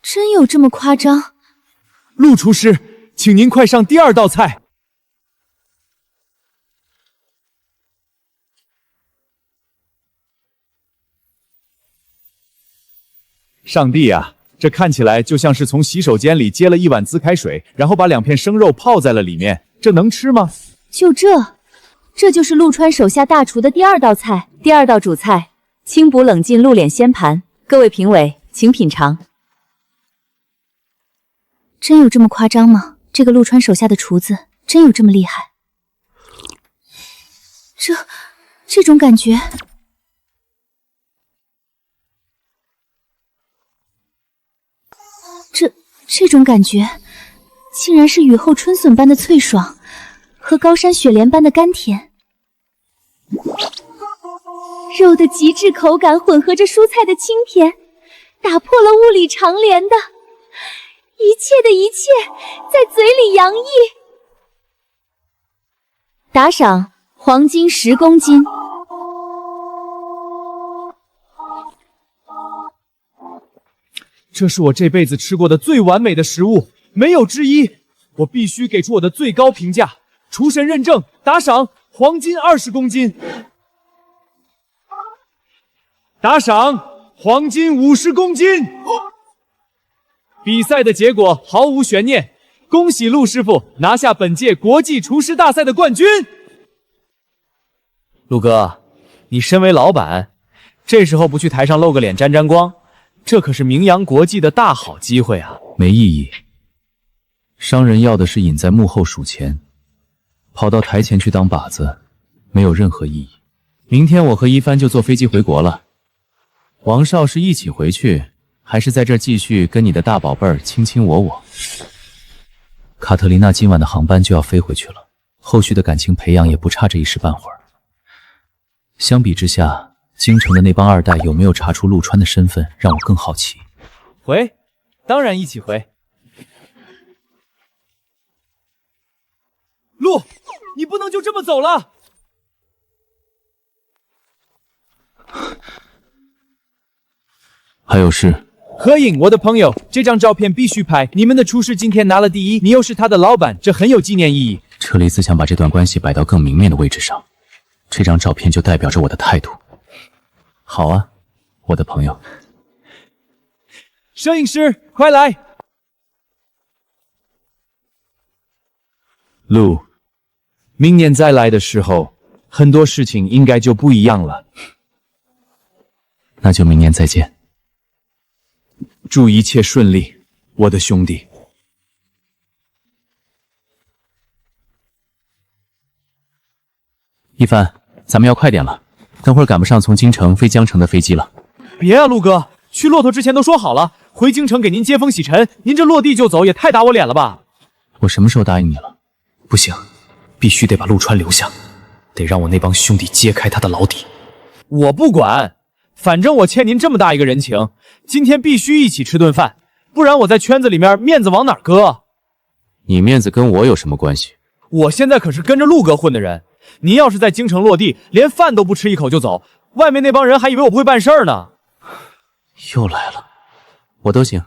真有这么夸张？陆厨师，请您快上第2道菜。上帝啊，这看起来就像是从洗手间里接了一碗自开水，然后把2片生肉泡在了里面，这能吃吗？就这，这就是陆川手下大厨的第2道菜。第2道主菜：清补冷浸鹿脸鲜盘。各位评委，请品尝。真有这么夸张吗？这个陆川手下的厨子真有这么厉害？这种感觉，这种感觉，竟然是雨后春笋般的脆爽，和高山雪莲般的甘甜。肉的极致口感混合着蔬菜的清甜，打破了物理常联的一切的一切，在嘴里洋溢。打赏黄金10公斤。这是我这辈子吃过的最完美的食物，没有之一。我必须给出我的最高评价，厨神认证，打赏黄金20公斤。打赏黄金50公斤。比赛的结果毫无悬念，恭喜陆师傅拿下本届国际厨师大赛的冠军。陆哥，你身为老板，这时候不去台上露个脸沾沾光，这可是名扬国际的大好机会啊！没意义。商人要的是隐在幕后数钱，跑到台前去当靶子，没有任何意义。明天我和一帆就坐飞机回国了。王少是一起回去，还是在这儿继续跟你的大宝贝儿卿卿我我？卡特琳娜今晚的航班就要飞回去了，后续的感情培养也不差这一时半会儿。相比之下，京城的那帮二代有没有查出陆川的身份，让我更好奇。回，当然一起回。陆，你不能就这么走了！还有事？合影，我的朋友，这张照片必须拍。你们的厨师今天拿了第1，你又是他的老板，这很有纪念意义。车厘子想把这段关系摆到更明面的位置上，这张照片就代表着我的态度。好啊，我的朋友。摄影师，快来！陆，明年再来的时候，很多事情应该就不一样了。那就明年再见。祝一切顺利，我的兄弟。一帆，咱们要快点了，等会儿赶不上从京城飞江城的飞机了。别啊，陆哥，去骆驼之前都说好了，回京城给您接风洗尘，您这落地就走，也太打我脸了吧！我什么时候答应你了？不行，必须得把陆川留下，得让我那帮兄弟揭开他的老底。我不管，反正我欠您这么大一个人情，今天必须一起吃顿饭，不然我在圈子里面面子往哪儿搁？你面子跟我有什么关系？我现在可是跟着陆哥混的人，您要是在京城落地，连饭都不吃一口就走，外面那帮人还以为我不会办事儿呢。又来了，我都行。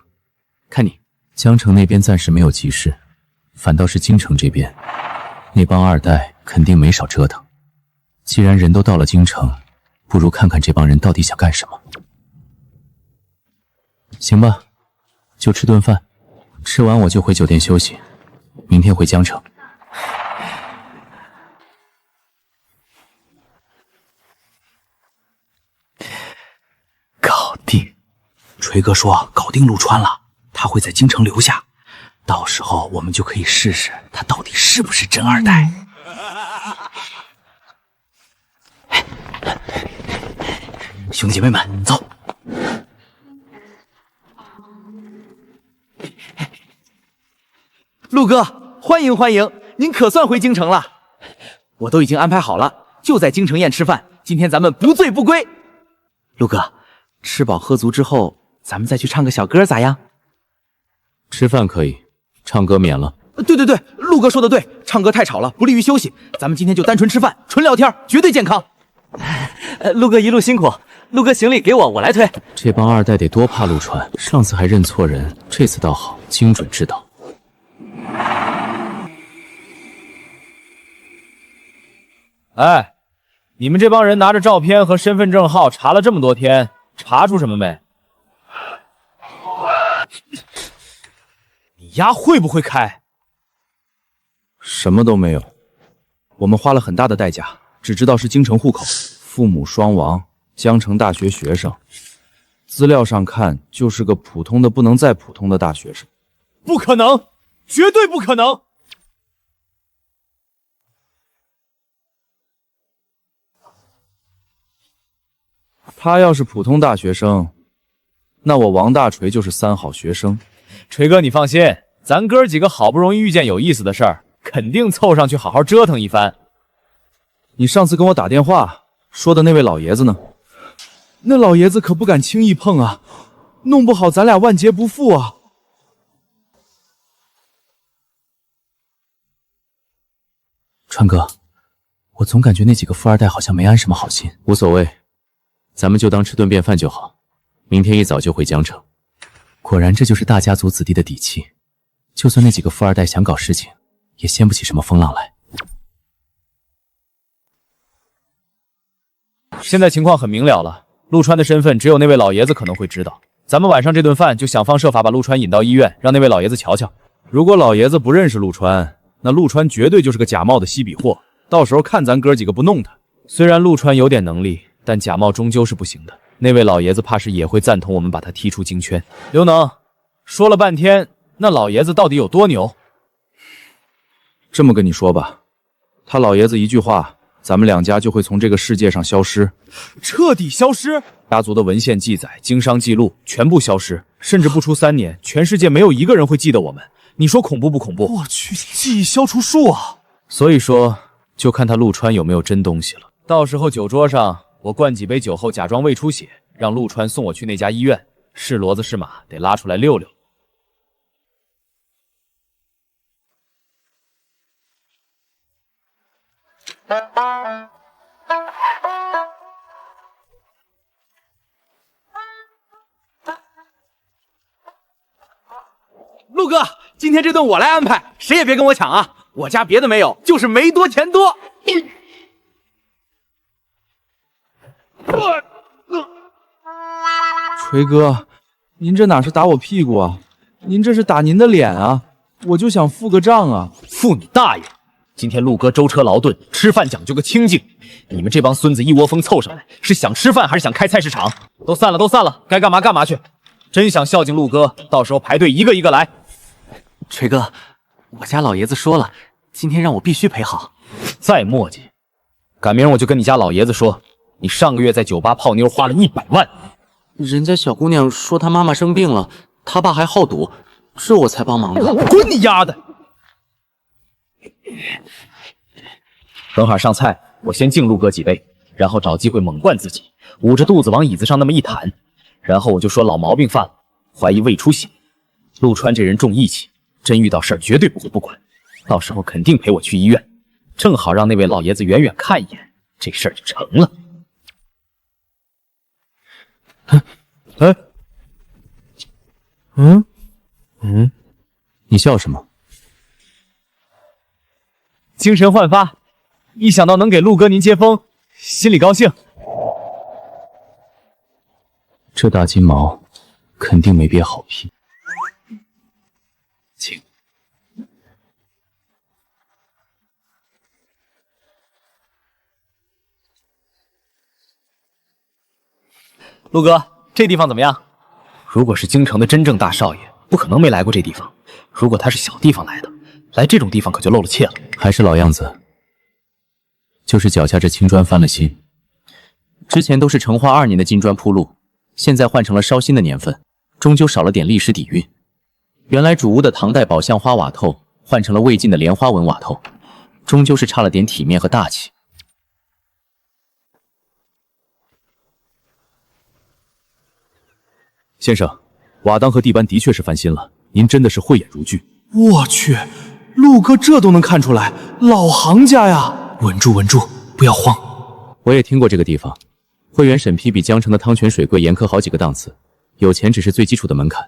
看你，江城那边暂时没有急事，反倒是京城这边，那帮二代肯定没少折腾。既然人都到了京城，不如看看这帮人到底想干什么。行吧，就吃顿饭，吃完我就回酒店休息，明天回江城。搞定。锤哥说搞定陆川了，他会在京城留下，到时候我们就可以试试他到底是不是真二代。兄弟姐妹们，走！陆哥，欢迎欢迎，您可算回京城了。我都已经安排好了，就在京城宴吃饭，今天咱们不醉不归。陆哥，吃饱喝足之后，咱们再去唱个小歌咋样？吃饭可以，唱歌免了。对对对，陆哥说的对，唱歌太吵了，不利于休息。咱们今天就单纯吃饭，纯聊天，绝对健康。陆哥一路辛苦，陆哥行李给我来推。这帮二代得多怕陆川，上次还认错人，这次倒好，精准制导。哎，你们这帮人拿着照片和身份证号查了这么多天，查出什么没？你丫会不会开？什么都没有。我们花了很大的代价，只知道是京城户口，父母双亡，江城大学学生。资料上看，就是个普通的不能再普通的大学生。不可能，绝对不可能！他要是普通大学生，那我王大锤就是三好学生。锤哥，你放心，咱哥几个好不容易遇见有意思的事儿，肯定凑上去好好折腾一番。你上次跟我打电话说的那位老爷子呢？那老爷子可不敢轻易碰啊，弄不好咱俩万劫不复啊！川哥，我总感觉那几个富二代好像没安什么好心。无所谓，咱们就当吃顿便饭就好。明天一早就回江城。果然，这就是大家族子弟的底气。就算那几个富二代想搞事情，也掀不起什么风浪来。现在情况很明了了，陆川的身份只有那位老爷子可能会知道。咱们晚上这顿饭就想方设法把陆川引到医院，让那位老爷子瞧瞧。如果老爷子不认识陆川，那陆川绝对就是个假冒的西比货，到时候看咱哥几个不弄他。虽然陆川有点能力，但假冒终究是不行的。那位老爷子怕是也会赞同我们把他踢出京圈。刘能，说了半天，那老爷子到底有多牛？这么跟你说吧，他老爷子一句话，咱们两家就会从这个世界上消失，彻底消失。家族的文献记载、经商记录全部消失，甚至不出3年，全世界没有一个人会记得我们。你说恐怖不恐怖？我去，记忆消除术啊！所以说，就看他陆川有没有真东西了。到时候酒桌上，我灌几杯酒后假装胃出血，让陆川送我去那家医院，是骡子是马得拉出来溜溜。陆哥，今天这顿我来安排，谁也别跟我抢啊！我家别的没有，就是没多钱多。锤哥，您这哪是打我屁股啊？您这是打您的脸啊！我就想付个账啊！付你大爷！今天陆哥舟车劳顿，吃饭讲究个清静。你们这帮孙子一窝蜂凑上来，是想吃饭还是想开菜市场？都散了，都散了，该干嘛干嘛去。真想孝敬陆哥，到时候排队一个一个来。锤哥，我家老爷子说了，今天让我必须陪好。再磨叽，赶明儿我就跟你家老爷子说，你上个月在酒吧泡妞花了100万。人家小姑娘说她妈妈生病了，她爸还好赌，这我才帮忙的。滚你丫的！等会儿上菜，我先敬陆哥几杯，然后找机会猛灌自己，捂着肚子往椅子上那么一躺，然后我就说老毛病犯了，怀疑胃出血。陆川这人重义气，真遇到事儿绝对不会不管，到时候肯定陪我去医院，正好让那位老爷子远远看一眼，这事儿就成了。你笑什么？精神焕发，一想到能给陆哥您接风，心里高兴。这大金毛肯定没憋好屁。请。陆哥，这地方怎么样？如果是京城的真正大少爷，不可能没来过这地方。如果他是小地方来的，来这种地方可就露了怯了。还是老样子，就是脚下这青砖翻了新。之前都是成化2年的金砖铺路，现在换成了烧新的年份，终究少了点历史底蕴。原来主屋的唐代宝相花瓦透，换成了魏晋的莲花纹瓦透，终究是差了点体面和大气。先生，瓦当和地板的确是翻新了，您真的是慧眼如炬。我去，陆哥这都能看出来，老行家呀！稳住，稳住，不要慌。我也听过这个地方，会员审批比江城的汤泉水柜严苛好几个档次，有钱只是最基础的门槛。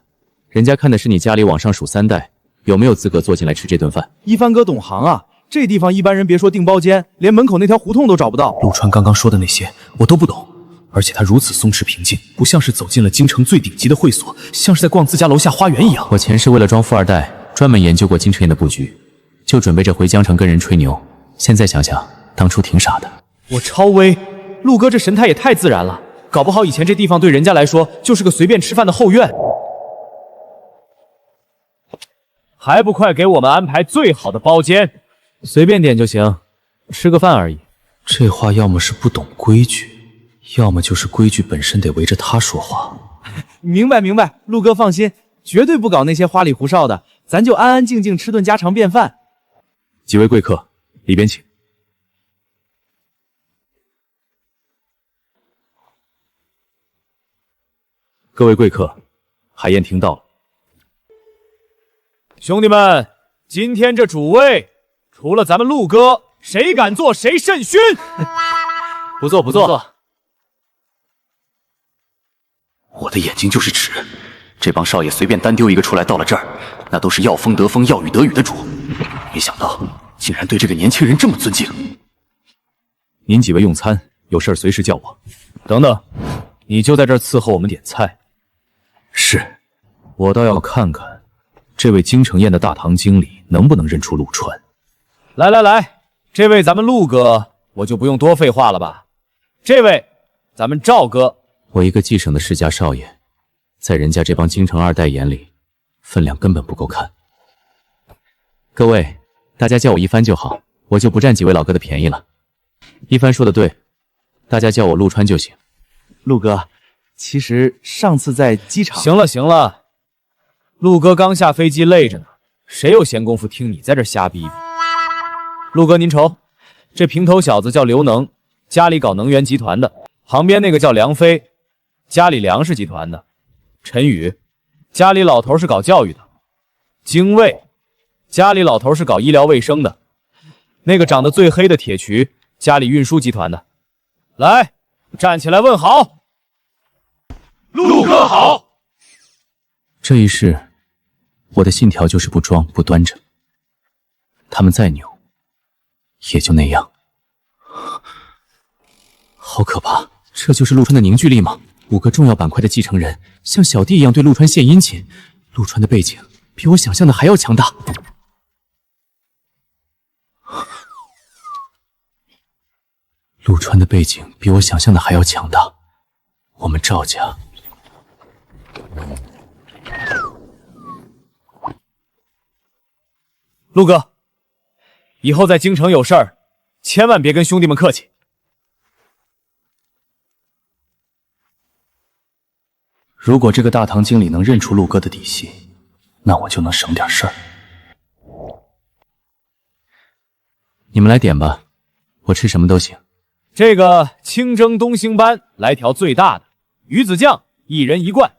人家看的是你家里往上数3代，有没有资格坐进来吃这顿饭。一帆哥懂行啊，这地方一般人别说订包间，连门口那条胡同都找不到。陆川刚刚说的那些我都不懂，而且他如此松弛平静，不像是走进了京城最顶级的会所，像是在逛自家楼下花园一样。我前世为了装富二代，专门研究过金城宴的布局，就准备着回江城跟人吹牛，现在想想，当初挺傻的。我超威，陆哥这神态也太自然了，搞不好以前这地方对人家来说就是个随便吃饭的后院。还不快给我们安排最好的包间？随便点就行，吃个饭而已。这话要么是不懂规矩，要么就是规矩本身得围着他说话。明白明白，陆哥放心，绝对不搞那些花里胡哨的，咱就安安静静吃顿家常便饭。几位贵客，里边请。各位贵客，海宴听到了。兄弟们，今天这主位，除了咱们陆哥，谁敢坐谁甚勋。不错不错。我的眼睛就是尺，这帮少爷随便单丢一个出来，到了这儿，那都是要风得风，要雨得雨的主。没想到竟然对这个年轻人这么尊敬。您几位用餐，有事随时叫我。等等，你就在这儿伺候我们点菜。是，我倒要看看这位京城宴的大堂经理能不能认出陆川。来来来，这位咱们陆哥，我就不用多废话了吧。这位，咱们赵哥。我一个继承的世家少爷，在人家这帮京城二代眼里，分量根本不够看。各位，大家叫我一帆就好，我就不占几位老哥的便宜了。一帆说的对，大家叫我陆川就行。陆哥，其实上次在机场……行了行了，陆哥刚下飞机累着呢，谁有闲工夫听你在这瞎逼逼？陆哥您瞅，这平头小子叫刘能，家里搞能源集团的；旁边那个叫梁飞，家里粮食集团的；陈宇，家里老头是搞教育的；精卫，家里老头是搞医疗卫生的；那个长得最黑的铁渠，家里运输集团的。来，站起来问好。陆哥好。这一世，我的信条就是不装不端着，他们再牛，也就那样。好可怕！这就是陆川的凝聚力吗？5个重要板块的继承人，像小弟一样对陆川献殷勤。陆川的背景比我想象的还要强大。陆川的背景比我想象的还要强大。我们赵家，陆哥，以后在京城有事儿，千万别跟兄弟们客气。如果这个大堂经理能认出陆哥的底细，那我就能省点事儿。你们来点吧，我吃什么都行。这个清蒸东星斑来条最大的，鱼子酱1人1罐，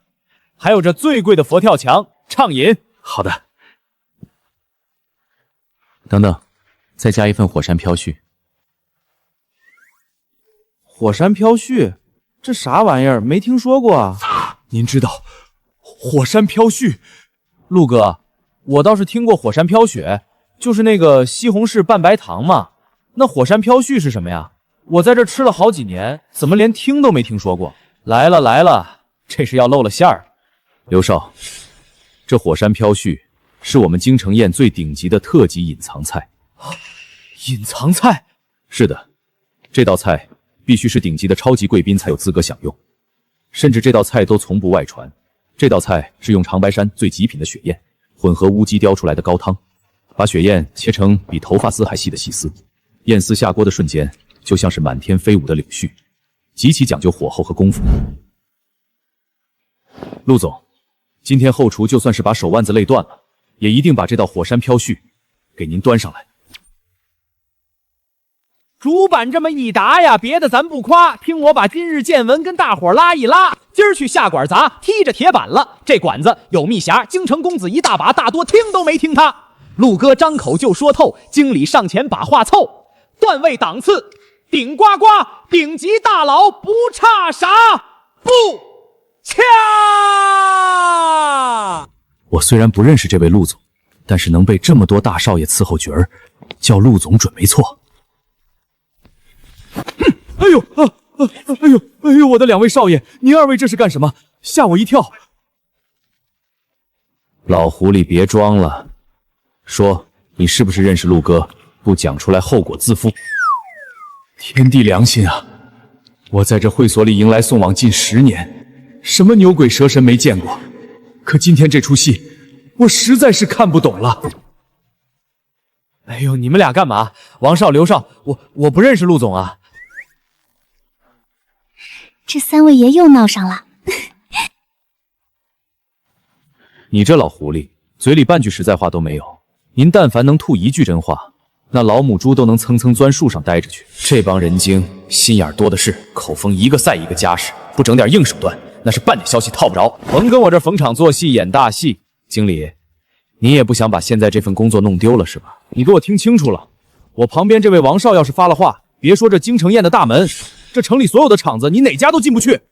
还有这最贵的佛跳墙，畅饮。好的。等等，再加一份火山飘絮。火山飘絮，这啥玩意儿？没听说过啊。您知道火山飘絮？陆哥，我倒是听过火山飘雪，就是那个西红柿拌白糖嘛。那火山飘絮是什么呀？我在这吃了好几年，怎么连听都没听说过？来了来了，这是要露了馅儿。刘少，这火山飘絮是我们京城宴最顶级的特级隐藏菜。隐藏菜？是的，这道菜必须是顶级的超级贵宾才有资格享用，甚至这道菜都从不外传。这道菜是用长白山最极品的雪燕混合乌鸡雕出来的高汤，把雪燕切成比头发丝还细的细丝，燕丝下锅的瞬间就像是满天飞舞的柳絮，极其讲究火候和功夫。陆总，今天后厨就算是把手腕子累断了，也一定把这道火山飘絮给您端上来。主板这么一答呀，别的咱不夸，听我把今日见闻跟大伙拉一拉。今儿去下馆砸，踢着铁板了。这馆子有密匣，京城公子一大把，大多听都没听他。陆哥张口就说透，经理上前把话凑，段位档次顶呱呱，顶级大佬不差啥，不掐。我虽然不认识这位陆总，但是能被这么多大少爷伺候角儿，叫陆总准没错。哎呦哎呦！我的2位少爷，您2位这是干什么？吓我一跳！老狐狸别装了，说你是不是认识陆哥？不讲出来，后果自负。天地良心啊！我在这会所里迎来送往近10年，什么牛鬼蛇神没见过，可今天这出戏，我实在是看不懂了。哎呦，你们俩干嘛？王少、刘少，我不认识陆总啊。这3位爷又闹上了。你这老狐狸，嘴里半句实在话都没有。您但凡能吐一句真话，那老母猪都能蹭蹭钻树上待着去。这帮人精心眼多的是，口风一个赛一个家实，不整点硬手段，那是半点消息套不着。甭跟我这逢场作戏演大戏。经理，你也不想把现在这份工作弄丢了是吧？你给我听清楚了，我旁边这位王少要是发了话，别说这京城宴的大门，这城里所有的厂子你哪家都进不去。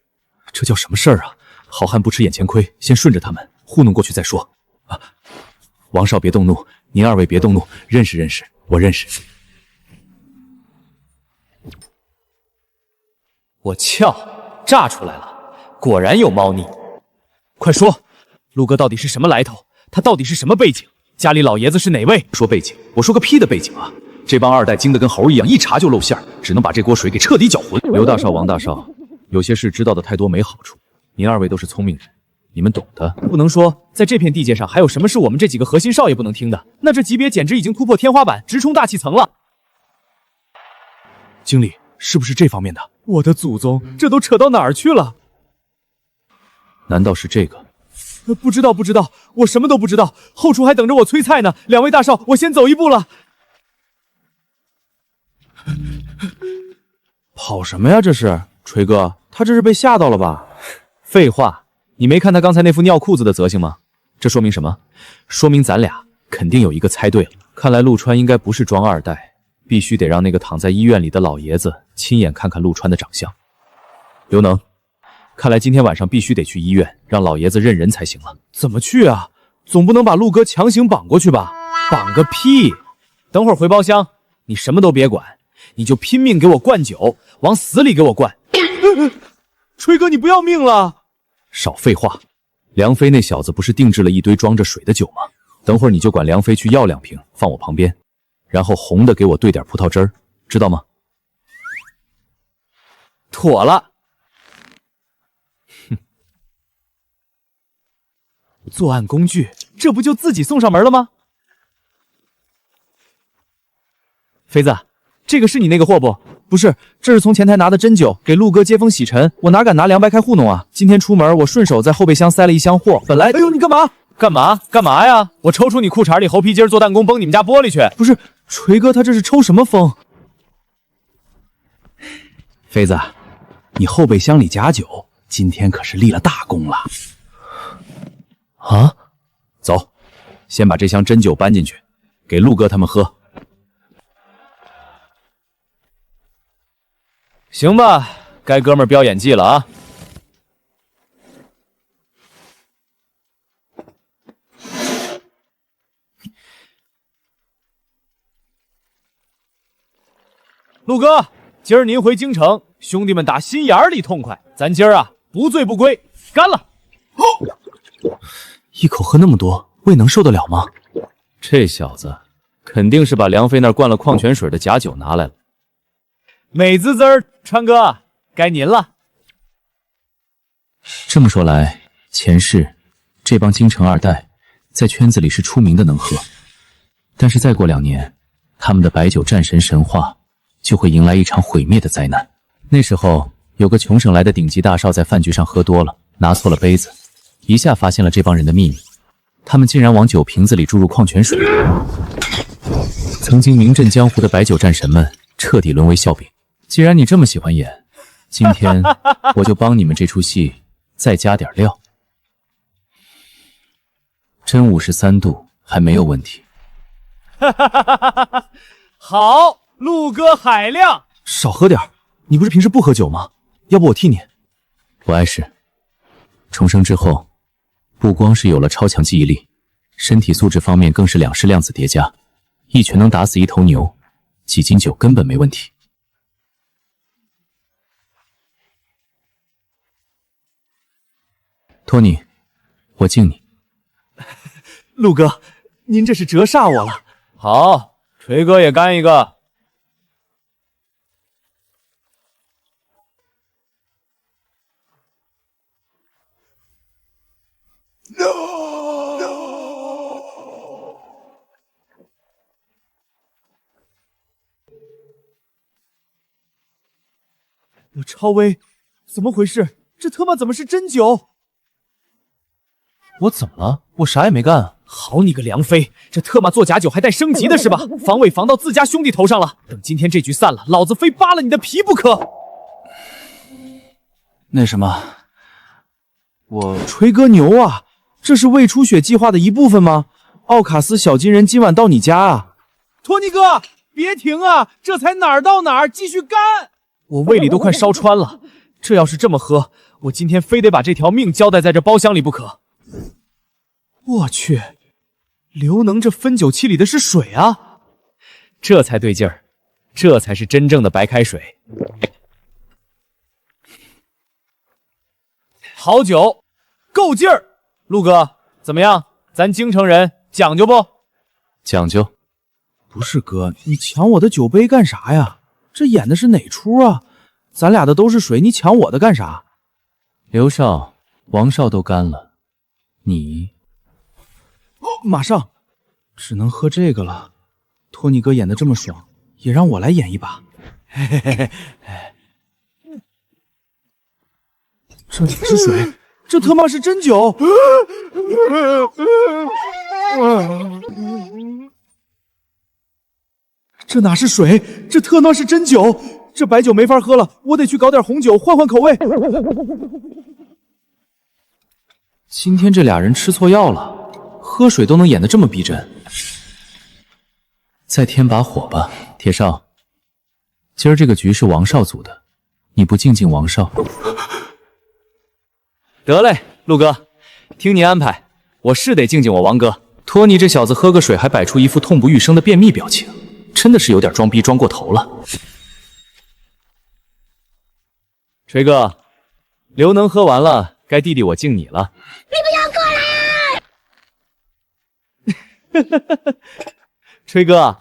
这叫什么事儿啊？好汉不吃眼前亏，先顺着他们糊弄过去再说。啊，王少别动怒，您2位别动怒，认识认识，我认识。我操，炸出来了，果然有猫腻。快说，陆哥到底是什么来头？他到底是什么背景？家里老爷子是哪位？说背景，我说个屁的背景啊！这帮2代精得跟猴一样，一查就露馅，只能把这锅水给彻底搅浑。刘大少、王大少，有些事知道的太多没好处。您2位都是聪明人，你们懂的。不能说在这片地界上还有什么是我们这几个核心少爷不能听的，那这级别简直已经突破天花板，直冲大气层了。经理，是不是这方面的？我的祖宗，这都扯到哪儿去了？难道是这个？不知道，我什么都不知道，后厨还等着我催菜呢。2位大少，我先走一步了。跑什么呀？这是锤哥，他这是被吓到了吧？废话，你没看他刚才那副尿裤子的德行吗？这说明什么？说明咱俩肯定有一个猜对了。看来陆川应该不是装2代，必须得让那个躺在医院里的老爷子亲眼看看陆川的长相。刘能，看来今天晚上必须得去医院，让老爷子认人才行了。怎么去啊？总不能把陆哥强行绑过去吧？绑个屁！等会儿回包厢，你什么都别管，你就拼命给我灌酒，往死里给我灌。锤哥，你不要命了？少废话！梁飞那小子不是定制了一堆装着水的酒吗？等会儿你就管梁飞去要2瓶，放我旁边，然后红的给我兑点葡萄汁儿，知道吗？妥了。哼，作案工具，这不就自己送上门了吗？飞子，这个是你那个货不？不是，这是从前台拿的真酒，给陆哥接风洗尘，我哪敢拿凉白开糊弄啊！今天出门，我顺手在后备箱塞了一箱货，本来……哎呦，你干嘛？干嘛呀？我抽出你裤衩里猴皮筋做弹弓崩你们家玻璃去！不是，锤哥他这是抽什么风？飞子，你后备箱里假酒，今天可是立了大功了。啊，走，先把这箱真酒搬进去，给陆哥他们喝。行吧，该哥们儿飙演技了啊！陆哥，今儿您回京城，兄弟们打心眼里痛快，咱今儿啊不醉不归，干了！一口喝那么多，胃能受得了吗？这小子肯定是把梁飞那儿灌了矿泉水的假酒拿来了。美滋滋儿，川哥，该您了。这么说来，前世这帮京城2代在圈子里是出名的能喝，但是再过2年，他们的白酒战神神话就会迎来一场毁灭的灾难。那时候，有个穷省来的顶级大少在饭局上喝多了，拿错了杯子，一下发现了这帮人的秘密。他们竟然往酒瓶子里注入矿泉水，曾经名震江湖的白酒战神们彻底沦为笑柄。既然你这么喜欢演，今天我就帮你们这出戏再加点料。真53度还没有问题。好，陆哥海量，少喝点。你不是平时不喝酒吗？要不我替你。不碍事。重生之后，不光是有了超强记忆力，身体素质方面更是2式量子叠加，一拳能打死1头牛，几斤酒根本没问题。托尼，我敬你。陆哥，您这是折煞我了。好，锤哥也干一个。我超威，怎么回事？这他妈怎么是真酒？我怎么了？我啥也没干啊！好你个梁飞，这特么做假酒还带升级的是吧？防伪防到自家兄弟头上了。等今天这局散了，老子非扒了你的皮不可！那什么，锤哥牛啊！这是未出血计划的一部分吗？奥卡斯小金人今晚到你家啊！托尼哥，别停啊！这才哪儿到哪儿，继续干！我胃里都快烧穿了，这要是这么喝，我今天非得把这条命交代在这包厢里不可。我去，刘能这分酒器里的是水啊！这才对劲儿，这才是真正的白开水。好酒，够劲儿。陆哥，怎么样？咱京城人讲究不？讲究。不是哥，你抢我的酒杯干啥呀？这演的是哪出啊？咱俩的都是水，你抢我的干啥？刘少、王少都干了，你马上只能喝这个了。托尼哥演的这么爽，也让我来演一把。嘿嘿嘿嘿，这哪是水？这他妈是真酒！这哪是水？这特么是真酒！这白酒没法喝了，我得去搞点红酒换换口味。今天这俩人吃错药了，喝水都能演得这么逼真。再添把火吧，铁少。今儿这个局是王少组的，你不敬敬王少？得嘞，陆哥，听你安排，我是得敬敬我王哥。托尼这小子喝个水还摆出一副痛不欲生的便秘表情，真的是有点装逼装过头了。锤哥，刘能喝完了，该弟弟我敬你了。你不要过来！锤哥，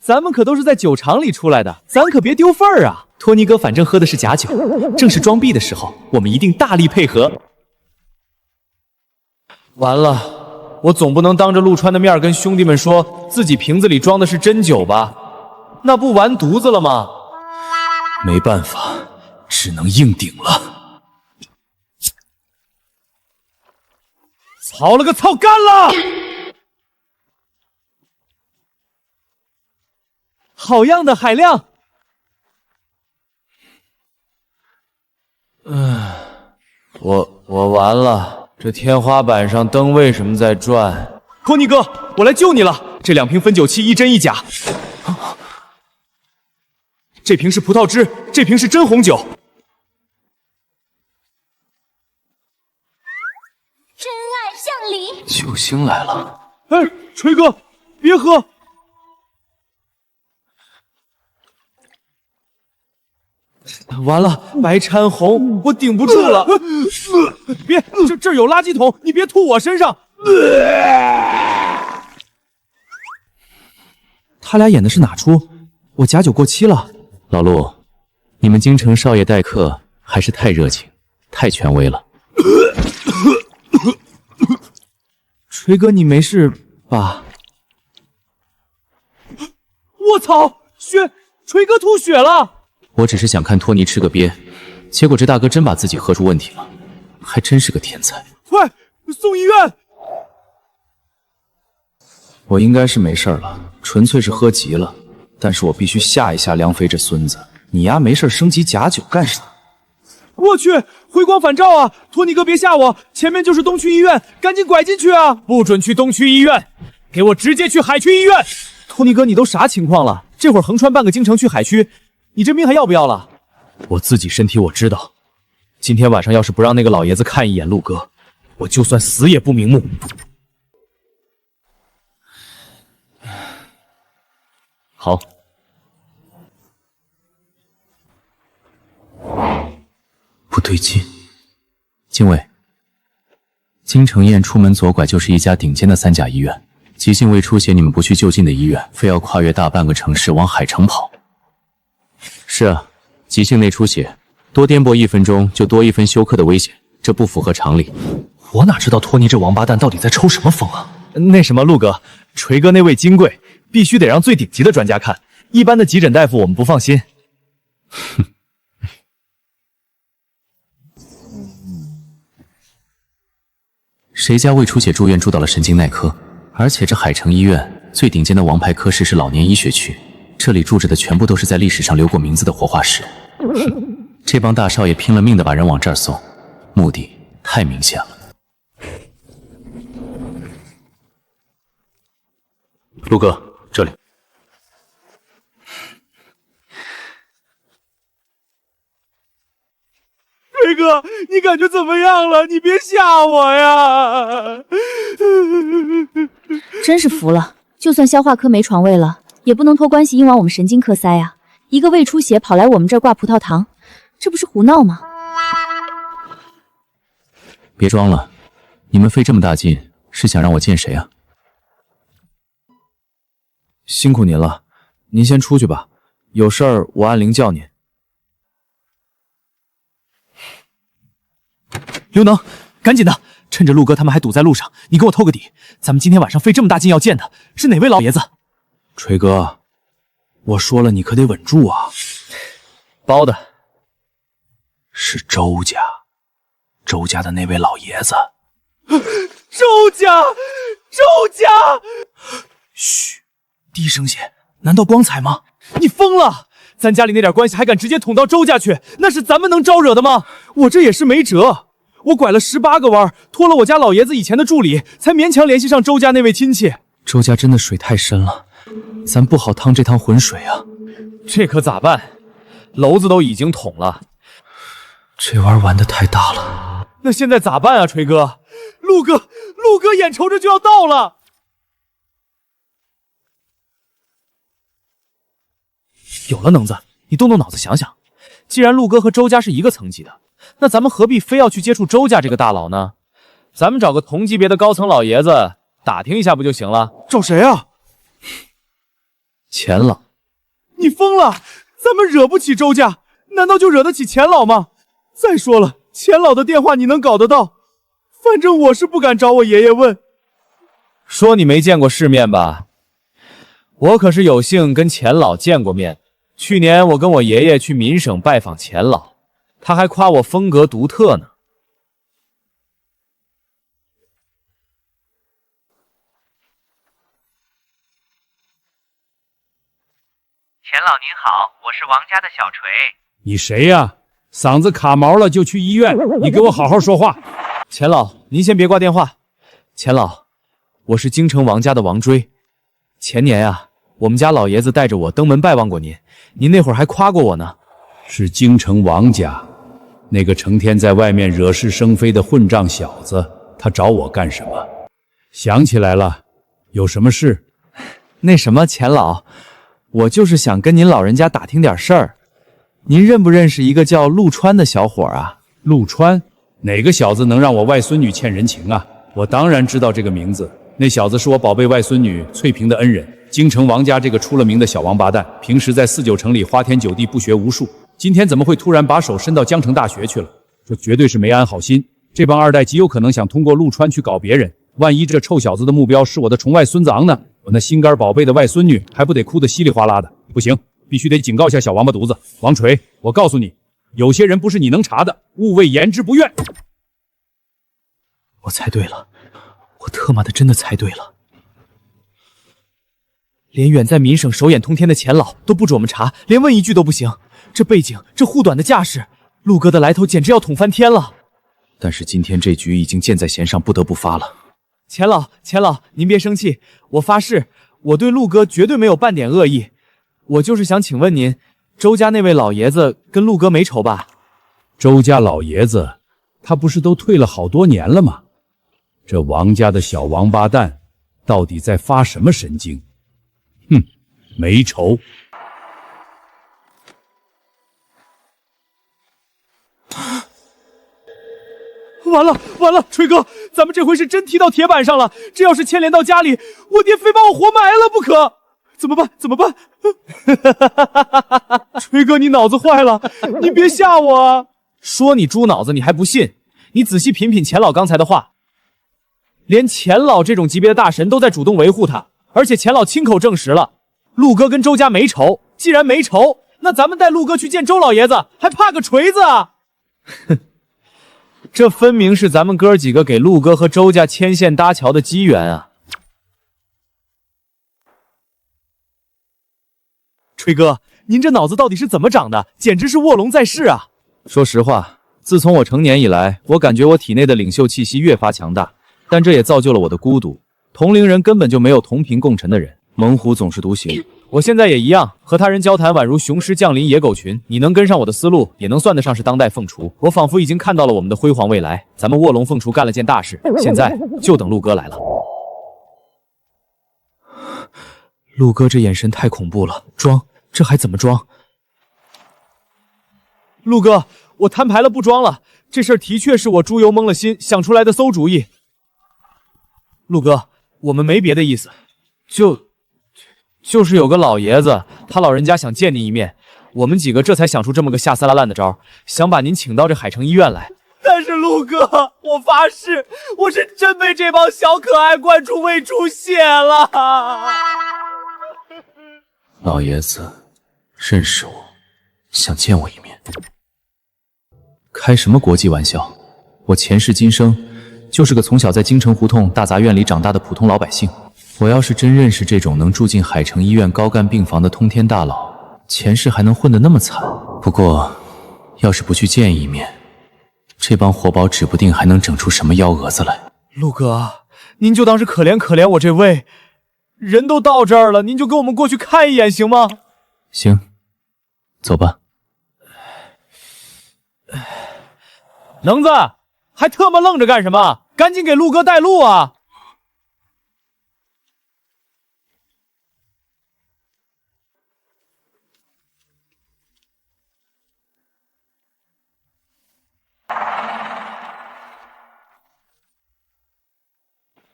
咱们可都是在酒场里出来的，咱可别丢份儿啊！托尼哥反正喝的是假酒，正是装逼的时候，我们一定大力配合。完了，我总不能当着陆川的面跟兄弟们说自己瓶子里装的是真酒吧？那不完犊子了吗？没办法，只能硬顶了。操了个操，干了！好样的，海亮！我完了，这天花板上灯为什么在转？托尼哥，我来救你了！这2瓶分酒器一真一假，这瓶是葡萄汁，这瓶是真红酒。真爱降临！救星来了！哎，锤哥，别喝！完了，白掺红，我顶不住了！别，这儿有垃圾桶，你别吐我身上！他俩演的是哪出？我假酒过期了。老陆，你们京城少爷待客还是太热情，太权威了。锤哥，你没事吧？我操，血！锤哥吐血了！我只是想看托尼吃个瘪，结果这大哥真把自己喝出问题了，还真是个天才。快送医院！我应该是没事了，纯粹是喝急了。但是我必须吓一吓梁飞这孙子。你丫没事升级假酒干啥？我去，回光返照啊！托尼哥别吓我，前面就是东区医院，赶紧拐进去啊！不准去东区医院，给我直接去海区医院！托尼哥，你都啥情况了？这会儿横穿半个京城去海区，你这命还要不要了？我自己身体我知道，今天晚上要是不让那个老爷子看一眼陆哥，我就算死也不瞑目。好，不对劲。经纬，京城雁出门左拐就是一家顶尖的3甲医院，急性胃出血，你们不去就近的医院，非要跨越大半个城市往海城跑。是啊，急性内出血，多颠簸1分钟就多1分休克的危险，这不符合常理。我哪知道托尼这王八蛋到底在抽什么风啊？那什么，陆哥，锤哥那位金贵必须得让最顶级的专家看，一般的急诊大夫我们不放心。哼。谁家胃出血住院住到了神经内科？而且这海城医院最顶尖的王牌科室是老年医学区，这里住着的全部都是在历史上留过名字的活化石。这帮大少爷拼了命的把人往这儿送，目的太明显了。陆哥，这里。锤哥，你感觉怎么样了？你别吓我呀！真是服了，就算消化科没床位了，也不能托关系硬往我们神经科塞啊！一个胃出血跑来我们这儿挂葡萄糖，这不是胡闹吗？别装了，你们费这么大劲，是想让我见谁啊？辛苦您了，您先出去吧，有事儿我按铃叫您。刘能，赶紧的，趁着陆哥他们还堵在路上，你给我透个底，咱们今天晚上费这么大劲要见的是哪位老爷子？锤哥，我说了，你可得稳住啊！包的，是周家，周家的那位老爷子。周家，周家！嘘，低声些，难道光彩吗？你疯了！咱家里那点关系还敢直接捅到周家去，那是咱们能招惹的吗？我这也是没辙，我拐了18个弯，托了我家老爷子以前的助理，才勉强联系上周家那位亲戚。周家真的水太深了，咱不好趟这趟浑水啊。这可咋办？篓子都已经捅了，这玩玩的太大了。那现在咋办啊，锤哥？陆哥眼瞅着就要到了。有了，能子，你动动脑子想想，既然陆哥和周家是一个层级的，那咱们何必非要去接触周家这个大佬呢？咱们找个同级别的高层老爷子打听一下不就行了？找谁啊？钱老。你疯了？咱们惹不起周家，难道就惹得起钱老吗？再说了，钱老的电话你能搞得到？反正我是不敢找我爷爷问。说你没见过世面吧？我可是有幸跟钱老见过面。去年我跟我爷爷去闽省拜访钱老，他还夸我风格独特呢。钱老您好，我是王家的小锤。你谁呀？嗓子卡毛了就去医院，你给我好好说话。钱老，您先别挂电话。钱老，我是京城王家的王追。前年啊，我们家老爷子带着我登门拜望过您，您那会儿还夸过我呢。是京城王家，那个成天在外面惹是生非的混账小子，他找我干什么？想起来了，有什么事？那什么，钱老，我就是想跟您老人家打听点事儿。您认不认识一个叫陆川的小伙啊？陆川？哪个小子能让我外孙女欠人情啊？我当然知道这个名字，那小子是我宝贝外孙女翠萍的恩人。京城王家这个出了名的小王八蛋，平时在4、9城里花天酒地不学无术，今天怎么会突然把手伸到江城大学去了？这绝对是没安好心。这帮二代极有可能想通过陆川去搞别人，万一这臭小子的目标是我的宠外孙子昂呢？我那心肝宝贝的外孙女还不得哭得稀里哗啦的？不行，必须得警告一下小王八犊子王锤，我告诉你，有些人不是你能查的，勿谓言之不愿。我猜对了，我特妈的真的猜对了。连远在闽省手眼通天的钱老都不准我们查，连问一句都不行。这背景，这护短的架势，陆哥的来头简直要捅翻天了。但是今天这局已经箭在弦上，不得不发了。钱老，您别生气，我发誓，我对陆哥绝对没有半点恶意。我就是想请问您，周家那位老爷子跟陆哥没仇吧？周家老爷子，他不是都退了好多年了吗？这王家的小王八蛋，到底在发什么神经？哼，没仇。完了完了，锤哥，咱们这回是真踢到铁板上了。这要是牵连到家里，我爹非把我活埋了不可。怎么办？怎么办？锤哥，你脑子坏了，你别吓我啊！说你猪脑子，你还不信？你仔细品品钱老刚才的话，连钱老这种级别的大神都在主动维护他，而且钱老亲口证实了，陆哥跟周家没仇。既然没仇，那咱们带陆哥去见周老爷子，还怕个锤子啊？哼，这分明是咱们哥几个给陆哥和周家牵线搭桥的机缘啊！锤哥，您这脑子到底是怎么长的？简直是卧龙在世啊！说实话，自从我成年以来，我感觉我体内的领袖气息越发强大，但这也造就了我的孤独。同龄人根本就没有同频共振的人，猛虎总是独行。我现在也一样，和他人交谈宛如雄狮降临野狗群。你能跟上我的思路，也能算得上是当代凤雏。我仿佛已经看到了我们的辉煌未来。咱们卧龙凤雏干了件大事，现在就等陆哥来了。陆哥这眼神太恐怖了，装，这还怎么装？陆哥，我摊牌了，不装了。这事儿的确是我猪油蒙了心想出来的馊主意。陆哥，我们没别的意思，就是有个老爷子，他老人家想见您一面，我们几个这才想出这么个下三滥的招，想把您请到这海城医院来。但是陆哥，我发誓，我是真被这帮小可爱灌出胃出血了。老爷子认识我，想见我一面。开什么国际玩笑？我前世今生就是个从小在京城胡同大杂院里长大的普通老百姓。我要是真认识这种能住进海城医院高干病房的通天大佬，前世还能混得那么惨。不过，要是不去见一面，这帮活宝指不定还能整出什么幺蛾子来。陆哥，您就当是可怜可怜我这位，人都到这儿了，您就跟我们过去看一眼行吗？行，走吧。能子，还特么愣着干什么？赶紧给陆哥带路啊！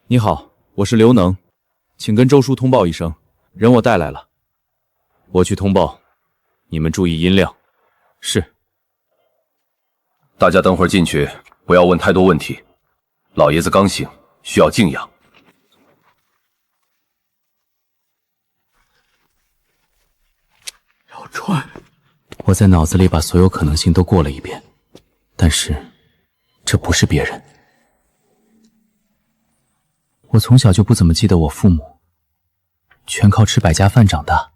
你好，我是刘能，请跟周叔通报一声，人我带来了。我去通报，你们注意音量。是。大家等会儿进去，不要问太多问题。老爷子刚醒，需要静养。姚川，我在脑子里把所有可能性都过了一遍，但是这不是别人。我从小就不怎么记得我父母，全靠吃百家饭长大。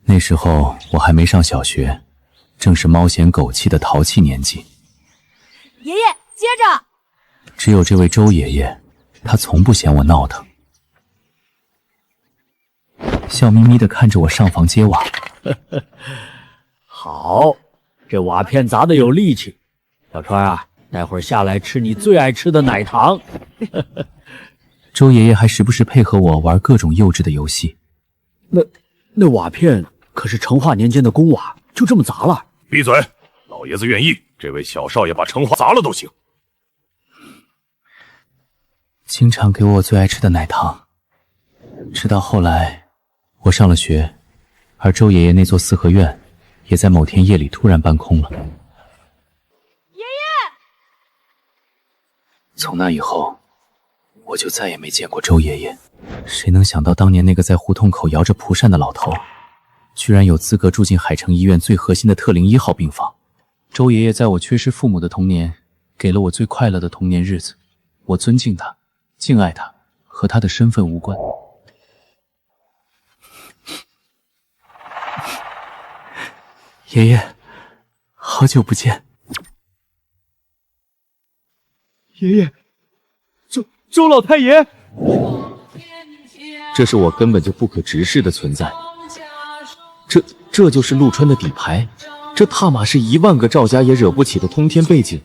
那时候我还没上小学，正是猫嫌狗气的淘气年纪。爷爷，接着。只有这位周爷爷，他从不嫌我闹腾，笑眯眯地看着我上房揭瓦。好，这瓦片砸得有力气。小川啊，待会儿下来吃你最爱吃的奶糖。周爷爷还时不时配合我玩各种幼稚的游戏。那瓦片可是成化年间的公瓦，就这么砸了？闭嘴！老爷子愿意，这位小少爷把成化砸了都行。经常给我最爱吃的奶糖，直到后来我上了学，而周爷爷那座四合院也在某天夜里突然搬空了。爷爷！从那以后，我就再也没见过周爷爷。谁能想到当年那个在胡同口摇着蒲扇的老头，居然有资格住进海城医院最核心的特灵1号病房。周爷爷在我缺失父母的童年，给了我最快乐的童年日子。我尊敬他，敬爱他，和他的身份无关。爷爷，好久不见。爷爷，周老太爷，这是我根本就不可直视的存在。这就是陆川的底牌，这他妈是10000个赵家也惹不起的通天背景。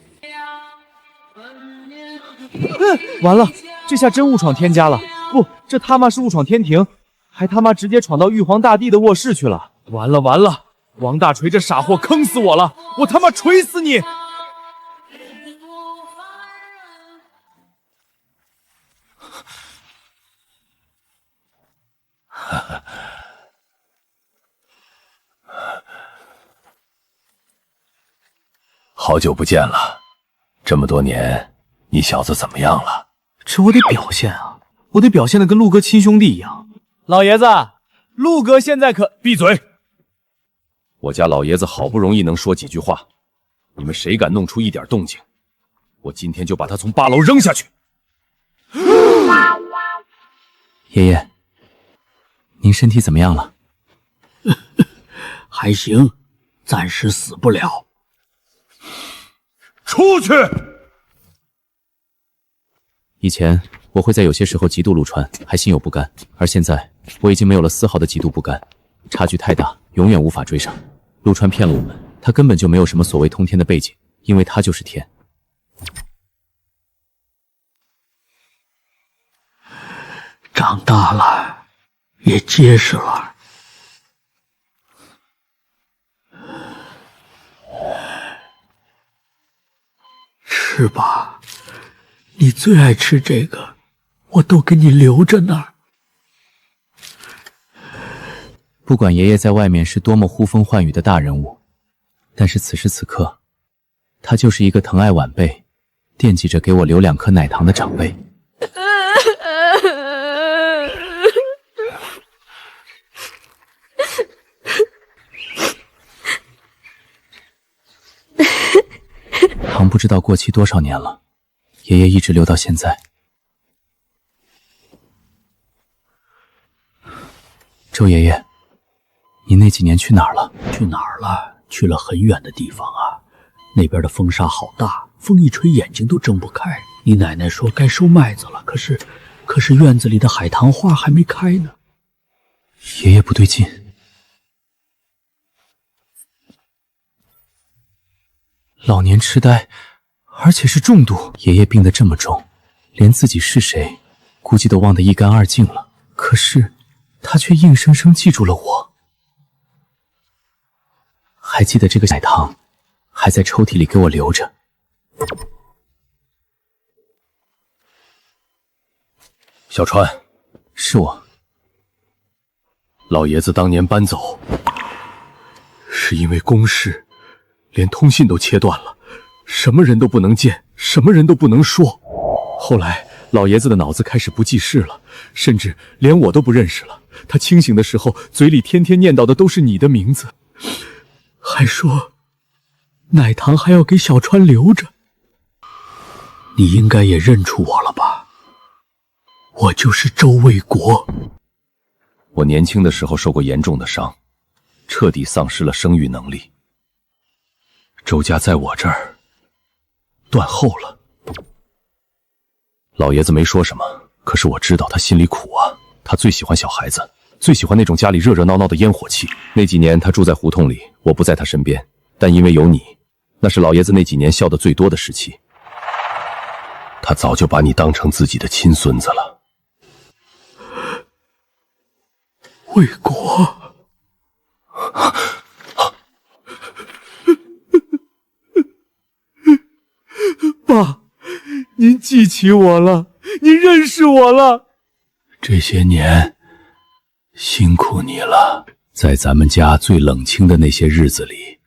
完了，这下真误闯天家了。不，这他妈是误闯天庭，还他妈直接闯到玉皇大帝的卧室去了。完了完了，王大锤这傻货坑死我了！我他妈锤死你！好久不见了，这么多年，你小子怎么样了？这我得表现啊，我得表现的跟陆哥亲兄弟一样。老爷子，陆哥现在可……闭嘴！我家老爷子好不容易能说几句话，你们谁敢弄出一点动静，我今天就把他从8楼扔下去。爷爷，您身体怎么样了？还行，暂时死不了。出去！以前我会在有些时候嫉妒陆川，还心有不甘，而现在我已经没有了丝毫的嫉妒不甘，差距太大，永远无法追上。陆川骗了我们，他根本就没有什么所谓通天的背景，因为他就是天。长大了，也结实了。吃吧，你最爱吃这个，我都给你留着呢。不管爷爷在外面是多么呼风唤雨的大人物，但是此时此刻，他就是一个疼爱晚辈、惦记着给我留2颗奶糖的长辈。糖不知道过期多少年了，爷爷一直留到现在。周爷爷，你那几年去哪儿了？去哪儿了？去了很远的地方啊，那边的风沙好大，风一吹眼睛都睁不开。你奶奶说该收麦子了，可是院子里的海棠花还没开呢。爷爷不对劲。老年痴呆，而且是重度。爷爷病得这么重，连自己是谁，估计都忘得一干二净了。可是他却硬生生记住了我。还记得这个奶糖，还在抽屉里给我留着。小川，是我。老爷子当年搬走，是因为公事。连通信都切断了，什么人都不能见，什么人都不能说。后来老爷子的脑子开始不记事了，甚至连我都不认识了。他清醒的时候，嘴里天天念叨的都是你的名字，还说奶糖还要给小川留着。你应该也认出我了吧？我就是周卫国。我年轻的时候受过严重的伤，彻底丧失了生育能力。周家在我这儿断后了。老爷子没说什么，可是我知道他心里苦啊。他最喜欢小孩子，最喜欢那种家里热热闹闹的烟火气。那几年他住在胡同里，我不在他身边，但因为有你，那是老爷子那几年笑得最多的时期。他早就把你当成自己的亲孙子了。卫国。爸，您记起我了，您认识我了。这些年辛苦你了，在咱们家最冷清的那些日子里，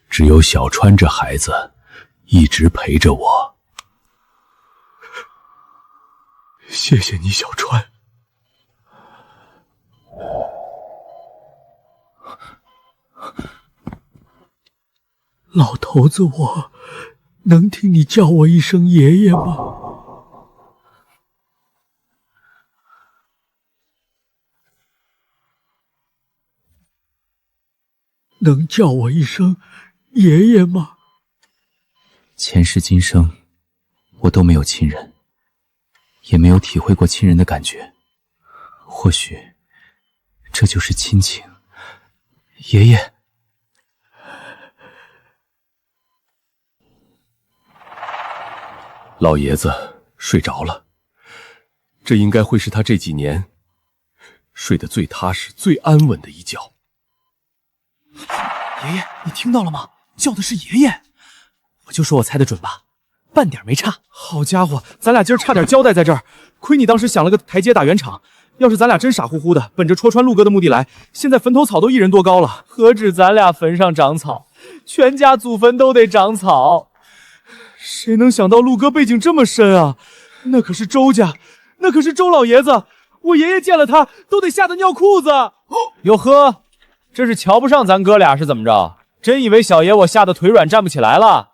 只有小川这孩子一直陪着我。谢谢你，小川。老头子，我能听你叫我一声爷爷吗？能叫我一声爷爷吗？前世今生，我都没有亲人，也没有体会过亲人的感觉。或许，这就是亲情。爷爷。老爷子睡着了，这应该会是他这几年睡得最踏实、最安稳的一觉。爷爷，你听到了吗？叫的是爷爷。我就说我猜得准吧，半点没差。好家伙，咱俩今儿差点交代在这儿，亏你当时想了个台阶打圆场。要是咱俩真傻乎乎的，奔着戳穿陆哥的目的来，现在坟头草都一人多高了。何止咱俩坟上长草，全家祖坟都得长草。谁能想到陆哥背景这么深啊？那可是周家，那可是周老爷子。我爷爷见了他都得吓得尿裤子。哟呵，这是瞧不上咱哥俩是怎么着？真以为小爷我吓得腿软站不起来了？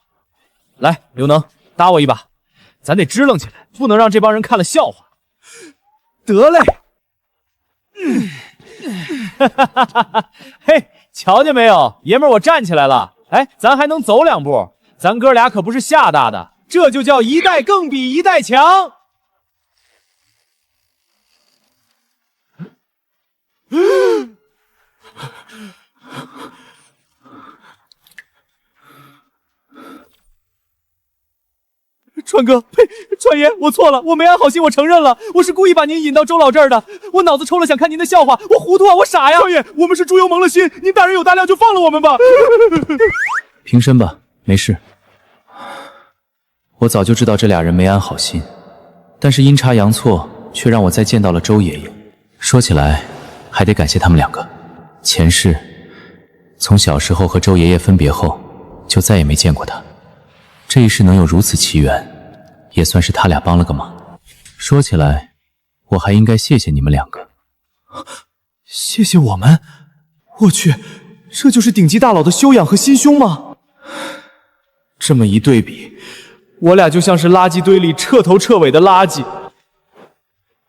来，刘能搭我一把，咱得支棱起来，不能让这帮人看了笑话。得嘞。嘿，瞧见没有，爷们儿，我站起来了。哎，咱还能走2步，咱哥俩可不是吓大的，这就叫一代更比一代强。川哥，呸！川爷，我错了，我没安好心，我承认了，我是故意把您引到周老这儿的。我脑子抽了，想看您的笑话，我糊涂啊，我傻呀！川爷，我们是猪油蒙了心，您大人有大量，就放了我们吧。平身吧，没事。我早就知道这俩人没安好心，但是阴差阳错，却让我再见到了周爷爷。说起来，还得感谢他们2个。前世，从小时候和周爷爷分别后，就再也没见过他。这一世能有如此奇缘，也算是他俩帮了个忙。说起来，我还应该谢谢你们2个。谢谢我们？我去，这就是顶级大佬的修养和心胸吗？这么一对比，我俩就像是垃圾堆里彻头彻尾的垃圾，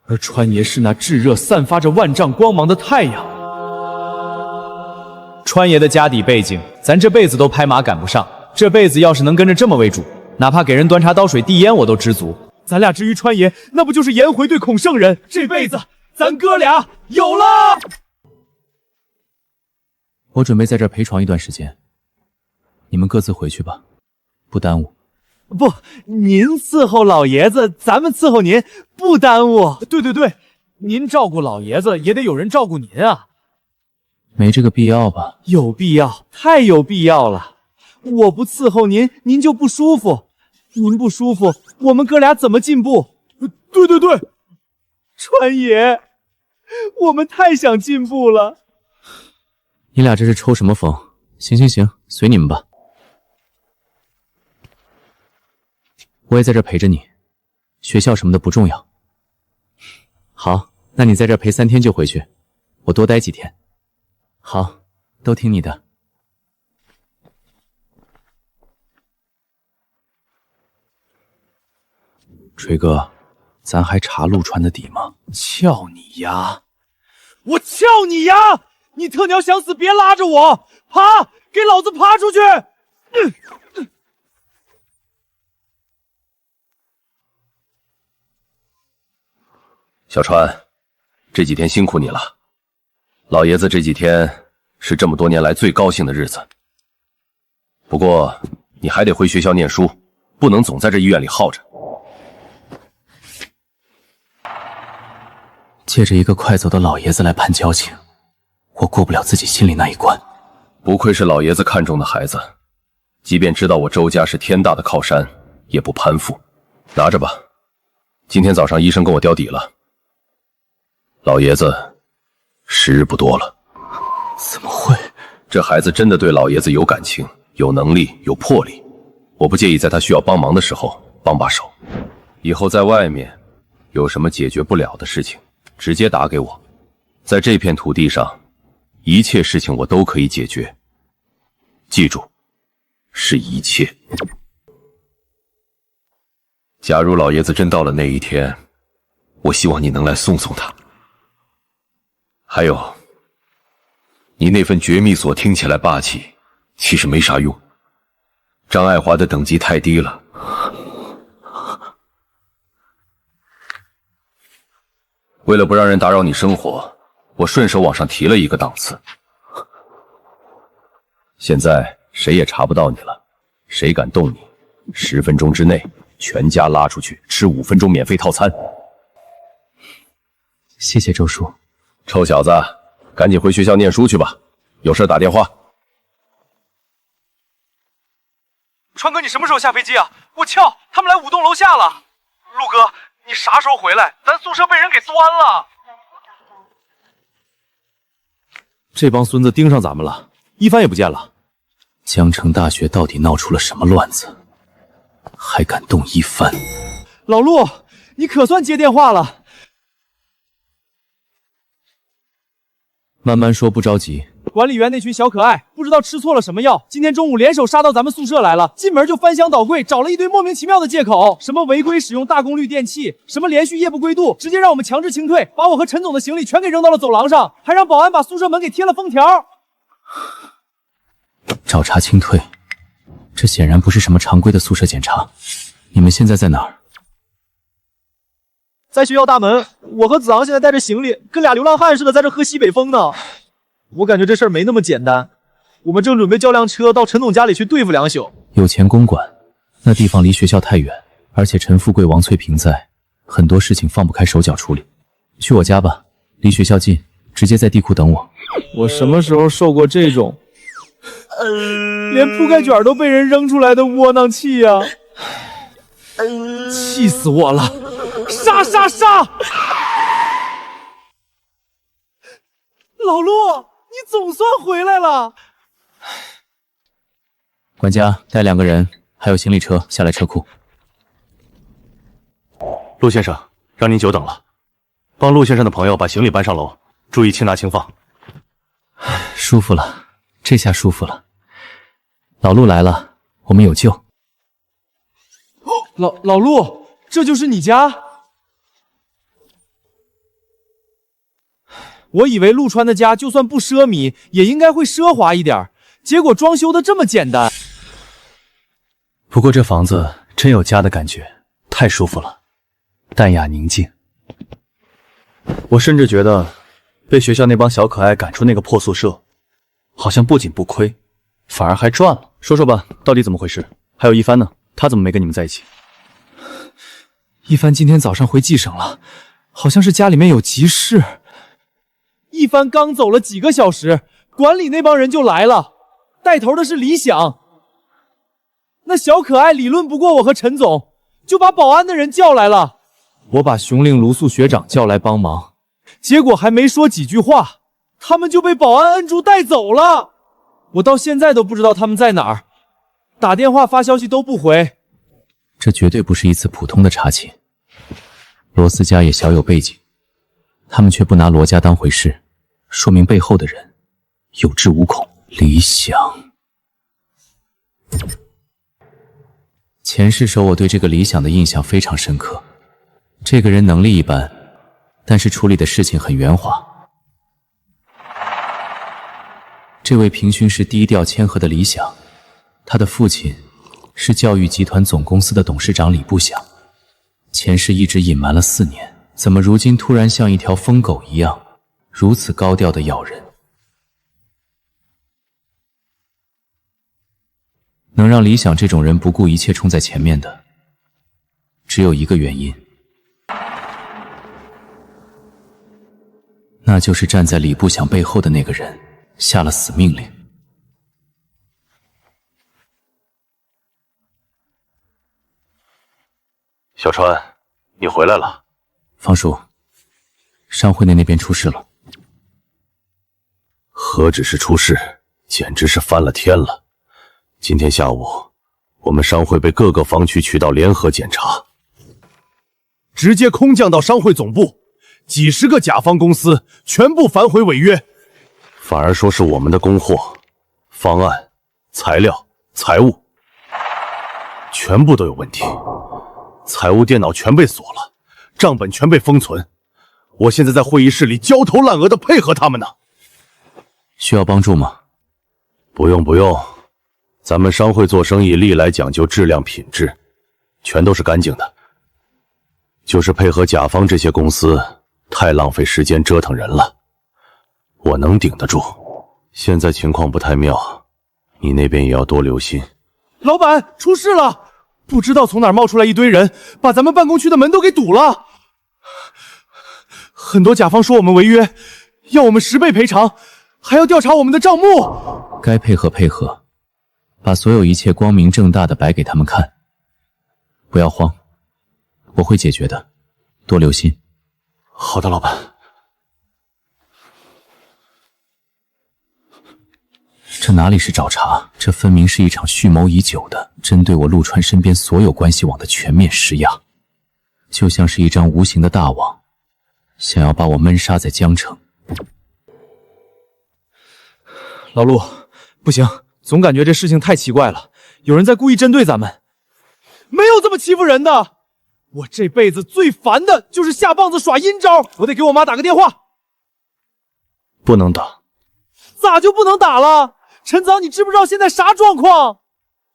而川爷是那炙热散发着万丈光芒的太阳。川爷的家底背景，咱这辈子都拍马赶不上。这辈子要是能跟着这么为主，哪怕给人端茶倒水递烟我都知足。咱俩至于川爷，那不就是颜回对孔圣人？这辈子咱哥俩有了。我准备在这儿陪床一段时间，你们各自回去吧，不耽误。不，您伺候老爷子，咱们伺候您，不耽误。对，您照顾老爷子也得有人照顾您啊。没这个必要吧？有必要，太有必要了。我不伺候您，您就不舒服；您不舒服，我们哥俩怎么进步？对，川爷，我们太想进步了。你俩这是抽什么风？行，随你们吧。我也在这陪着你，学校什么的不重要。好，那你在这陪3天就回去，我多待几天。好，都听你的。锤哥，咱还查陆川的底吗？撬你丫！我撬你丫！你特鸟想死，别拉着我，爬，给老子爬出去！小川，这几天辛苦你了。老爷子这几天是这么多年来最高兴的日子。不过你还得回学校念书，不能总在这医院里耗着。借着一个快走的老爷子来攀交情，我过不了自己心里那一关。不愧是老爷子看中的孩子，即便知道我周家是天大的靠山，也不攀附。拿着吧，今天早上医生跟我调底了，老爷子时日不多了。怎么会？这孩子真的对老爷子有感情，有能力，有魄力。我不介意在他需要帮忙的时候帮把手。以后在外面有什么解决不了的事情，直接打给我。在这片土地上，一切事情我都可以解决。记住，是一切。假如老爷子真到了那一天，我希望你能来送送他。还有，你那份绝密锁听起来霸气，其实没啥用。张爱华的等级太低了。为了不让人打扰你生活，我顺手往上提了一个档次。现在谁也查不到你了，谁敢动你，10分钟之内全家拉出去吃5分钟免费套餐。谢谢周叔。臭小子，赶紧回学校念书去吧，有事打电话。川哥，你什么时候下飞机啊？我敲，他们来5栋楼下了。陆哥，你啥时候回来？咱宿舍被人给钻了。这帮孙子盯上咱们了，一帆也不见了。江城大学到底闹出了什么乱子？还敢动一帆？老陆，你可算接电话了。慢慢说，不着急。管理员那群小可爱不知道吃错了什么药，今天中午联手杀到咱们宿舍来了，进门就翻箱倒柜，找了一堆莫名其妙的借口，什么违规使用大功率电器，什么连续夜不归宿，直接让我们强制清退，把我和陈总的行李全给扔到了走廊上，还让保安把宿舍门给贴了封条。找茬清退，这显然不是什么常规的宿舍检查。你们现在在哪儿？在学校大门，我和子昂现在带着行李，跟俩流浪汉似的在这喝西北风呢。我感觉这事儿没那么简单，我们正准备叫辆车到陈总家里去对付2宿。有钱公馆，那地方离学校太远，而且陈富贵、王翠萍在，很多事情放不开手脚处理。去我家吧，离学校近，直接在地库等我。我什么时候受过这种连铺盖卷都被人扔出来的窝囊气呀？气死我了！杀杀杀！老陆，你总算回来了。管家，带2个人，还有行李车下来车库。陆先生，让您久等了。帮陆先生的朋友把行李搬上楼，注意轻拿轻放。舒服了，这下舒服了。老陆来了，我们有救。老陆，这就是你家？我以为陆川的家就算不奢靡，也应该会奢华一点，结果装修的这么简单。不过这房子真有家的感觉，太舒服了，淡雅宁静。我甚至觉得被学校那帮小可爱赶出那个破宿舍，好像不仅不亏，反而还赚了。说说吧，到底怎么回事？还有一帆呢？他怎么没跟你们在一起？一帆今天早上回冀省了，好像是家里面有急事。一帆刚走了几个小时，管理那帮人就来了，带头的是李想。那小可爱理论不过我和陈总，就把保安的人叫来了。我把熊令卢素学长叫来帮忙，结果还没说几句话，他们就被保安摁住带走了。我到现在都不知道他们在哪儿，打电话发消息都不回。这绝对不是一次普通的查寝。罗斯家也小有背景，他们却不拿罗家当回事，说明背后的人有恃无恐。李想，前世时我对这个李想的印象非常深刻。这个人能力一般，但是处理的事情很圆滑。这位平勋是低调谦和的李想，他的父亲是教育集团总公司的董事长李不想，前世一直隐瞒了4年，怎么如今突然像一条疯狗一样，如此高调的咬人？能让李想这种人不顾一切冲在前面的，只有一个原因，那就是站在李不想背后的那个人下了死命令。小川，你回来了。方叔，商会那边出事了。何止是出事，简直是翻了天了。今天下午，我们商会被各个防区渠道联合检查，直接空降到商会总部，几十个甲方公司全部反悔违约，反而说是我们的供货、方案、材料、财务全部都有问题。财务电脑全被锁了，账本全被封存。我现在在会议室里焦头烂额的配合他们呢。需要帮助吗？不用不用，咱们商会做生意历来讲究质量品质，全都是干净的。就是配合甲方这些公司，太浪费时间折腾人了。我能顶得住。现在情况不太妙，你那边也要多留心。老板，出事了！不知道从哪儿冒出来一堆人，把咱们办公区的门都给堵了。很多甲方说我们违约，要我们10倍赔偿，还要调查我们的账目。该配合配合，把所有一切光明正大的摆给他们看。不要慌，我会解决的，多留心。好的，老板。这哪里是找茬，这分明是一场蓄谋已久的针对我陆川身边所有关系网的全面施压，就像是一张无形的大网，想要把我闷杀在江城。老陆，不行，总感觉这事情太奇怪了，有人在故意针对咱们。没有这么欺负人的，我这辈子最烦的就是下棒子耍阴招，我得给我妈打个电话。不能打。咋就不能打了？陈早，你知不知道现在啥状况？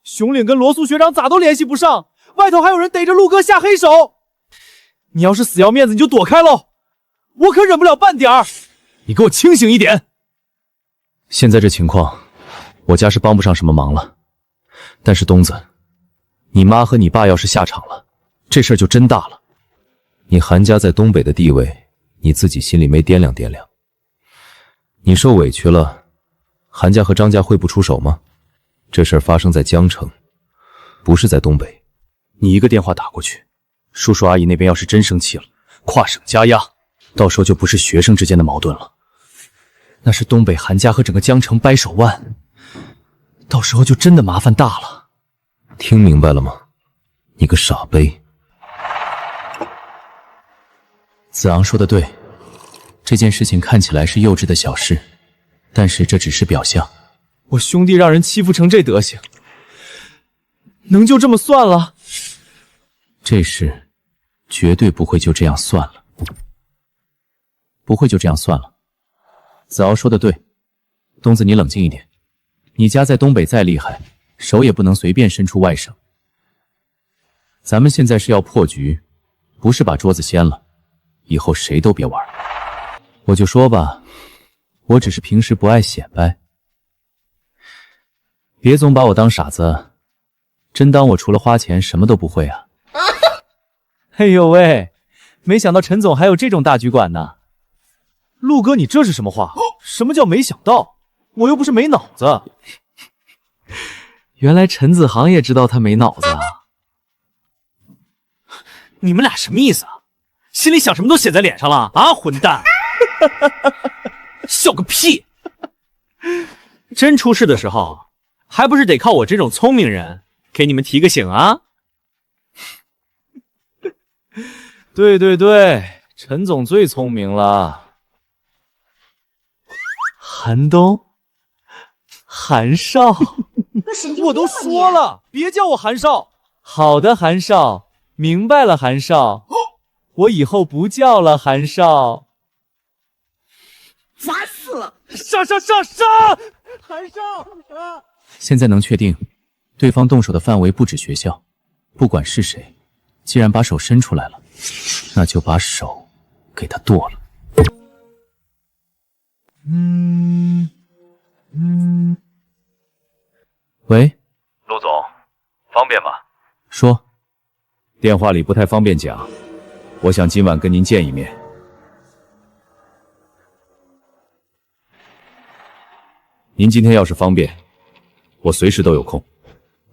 熊岭跟罗素学长咋都联系不上，外头还有人逮着陆哥下黑手。你要是死要面子，你就躲开喽，我可忍不了半点儿。你给我清醒一点。现在这情况，我家是帮不上什么忙了。但是东子，你妈和你爸要是下场了，这事儿就真大了。你韩家在东北的地位，你自己心里没掂量掂量？你受委屈了，韩家和张家会不出手吗？这事儿发生在江城，不是在东北。你一个电话打过去，叔叔阿姨那边要是真生气了，跨省加压，到时候就不是学生之间的矛盾了，那是东北韩家和整个江城掰手腕，到时候就真的麻烦大了。听明白了吗？你个傻杯。子昂说的对，这件事情看起来是幼稚的小事，但是这只是表象。我兄弟让人欺负成这德行，能就这么算了？这事绝对不会就这样算了，不会就这样算了。子敖说的对，东子你冷静一点，你家在东北再厉害，手也不能随便伸出外省。咱们现在是要破局，不是把桌子掀了，以后谁都别玩。我就说吧，我只是平时不爱显摆，别总把我当傻子，真当我除了花钱什么都不会啊。哎呦喂，没想到陈总还有这种大局观呢。陆哥，你这是什么话？什么叫没想到？我又不是没脑子。原来陈子航也知道他没脑子啊！你们俩什么意思啊？心里想什么都写在脸上了啊，混蛋！笑个屁！真出事的时候，还不是得靠我这种聪明人给你们提个醒啊？对对对，陈总最聪明了。韩东，韩少，我都说了，别叫我韩少。好的，韩少，明白了，韩少，我以后不叫了，韩少。烦死了！杀！韩少！现在能确定，对方动手的范围不止学校，不管是谁，既然把手伸出来了，那就把手给他剁了。喂，陆总，方便吗？说。电话里不太方便讲，我想今晚跟您见一面。您今天要是方便，我随时都有空。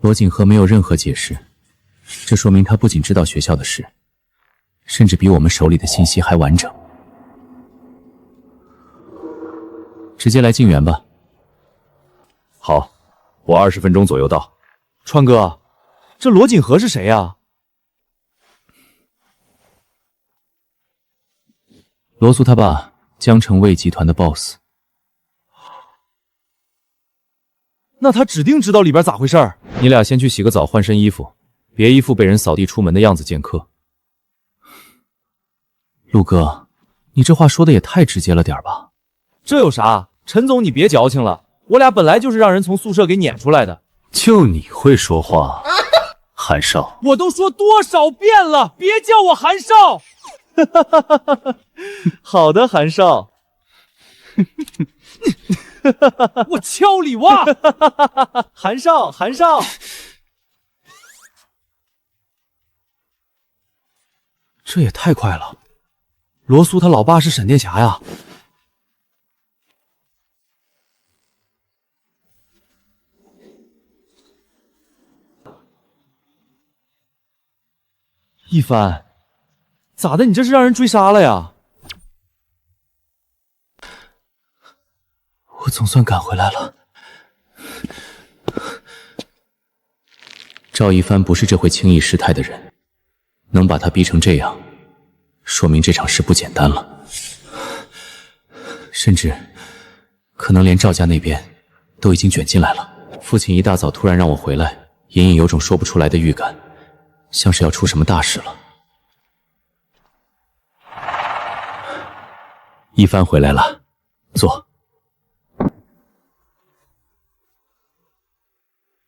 罗锦和没有任何解释，这说明他不仅知道学校的事，甚至比我们手里的信息还完整。直接来静园吧。好，我20分钟左右到。川哥，这罗锦和是谁呀？罗素他爸，江城卫集团的 boss。那他指定知道里边咋回事儿。你俩先去洗个澡，换身衣服，别一副被人扫地出门的样子见客。陆哥，你这话说的也太直接了点吧？这有啥？陈总，你别矫情了，我俩本来就是让人从宿舍给撵出来的。就你会说话，韩少。我都说多少遍了，别叫我韩少。好的，韩少。我敲你哇！韩少，这也太快了。罗苏他老爸是闪电侠呀。一帆，咋的？你这是让人追杀了呀？我总算赶回来了。赵一帆不是这会轻易失态的人，能把他逼成这样，说明这场事不简单了。甚至，可能连赵家那边都已经卷进来了。父亲一大早突然让我回来，隐隐有种说不出来的预感，像是要出什么大事了。一帆回来了，坐。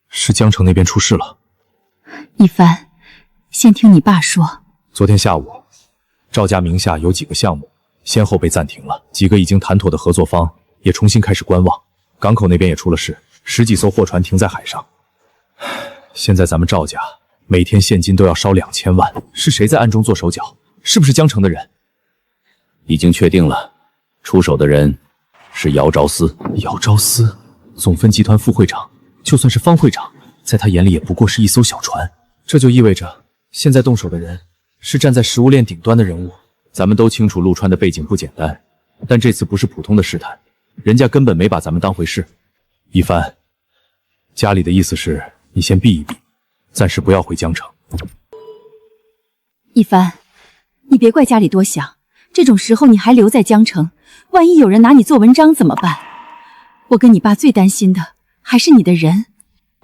是江城那边出事了。一帆，先听你爸说。昨天下午，赵家名下有几个项目先后被暂停了，几个已经谈妥的合作方也重新开始观望。港口那边也出了事，10几艘货船停在海上。现在咱们赵家每天现金都要烧2000万，是谁在暗中做手脚？是不是江城的人？已经确定了，出手的人是姚昭思。姚昭思，总分集团副会长，就算是方会长，在他眼里也不过是一艘小船。这就意味着，现在动手的人是站在食物链顶端的人物。咱们都清楚陆川的背景不简单，但这次不是普通的试探，人家根本没把咱们当回事。一帆，家里的意思是你先避一避，暂时不要回江城。一帆，你别怪家里多想，这种时候你还留在江城，万一有人拿你做文章怎么办？我跟你爸最担心的还是你的人。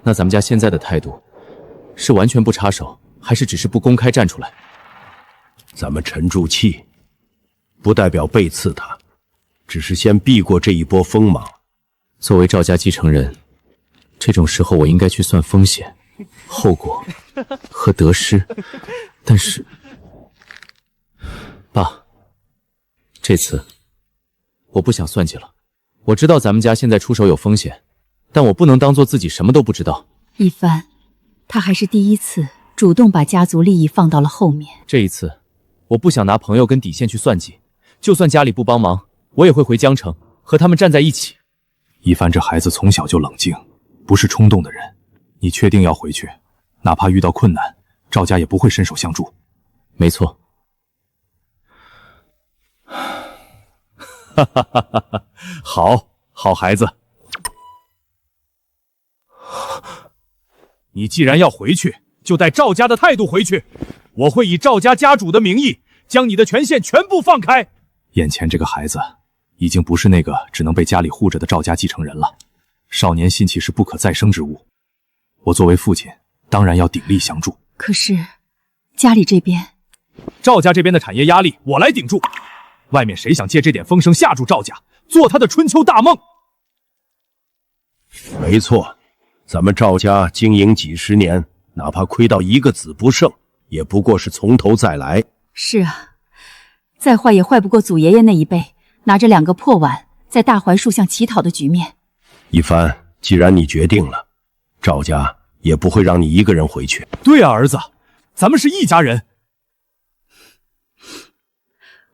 那咱们家现在的态度是完全不插手，还是只是不公开站出来？咱们沉住气，不代表背刺他，只是先避过这一波锋芒。作为赵家继承人，这种时候我应该去算风险、后果和得失。但是，爸，这次我不想算计了。我知道咱们家现在出手有风险，但我不能当做自己什么都不知道。一帆，他还是第一次主动把家族利益放到了后面。这一次，我不想拿朋友跟底线去算计，就算家里不帮忙，我也会回江城和他们站在一起。一帆这孩子从小就冷静，不是冲动的人。你确定要回去？哪怕遇到困难，赵家也不会伸手相助。没错。哈哈哈哈哈！好孩子。你既然要回去，就带赵家的态度回去。我会以赵家家主的名义，将你的权限全部放开。眼前这个孩子，已经不是那个只能被家里护着的赵家继承人了。少年兴起是不可再生之物。我作为父亲，当然要鼎力相助。可是，家里这边，赵家这边的产业压力我来顶住。外面谁想借这点风声吓住赵家，做他的春秋大梦？没错，咱们赵家经营几十年，哪怕亏到一个子不剩，也不过是从头再来。是啊，再坏也坏不过祖爷爷那一辈拿着2个破碗在大槐树下乞讨的局面。一帆，既然你决定了，赵家也不会让你一个人回去。对啊，儿子，咱们是一家人。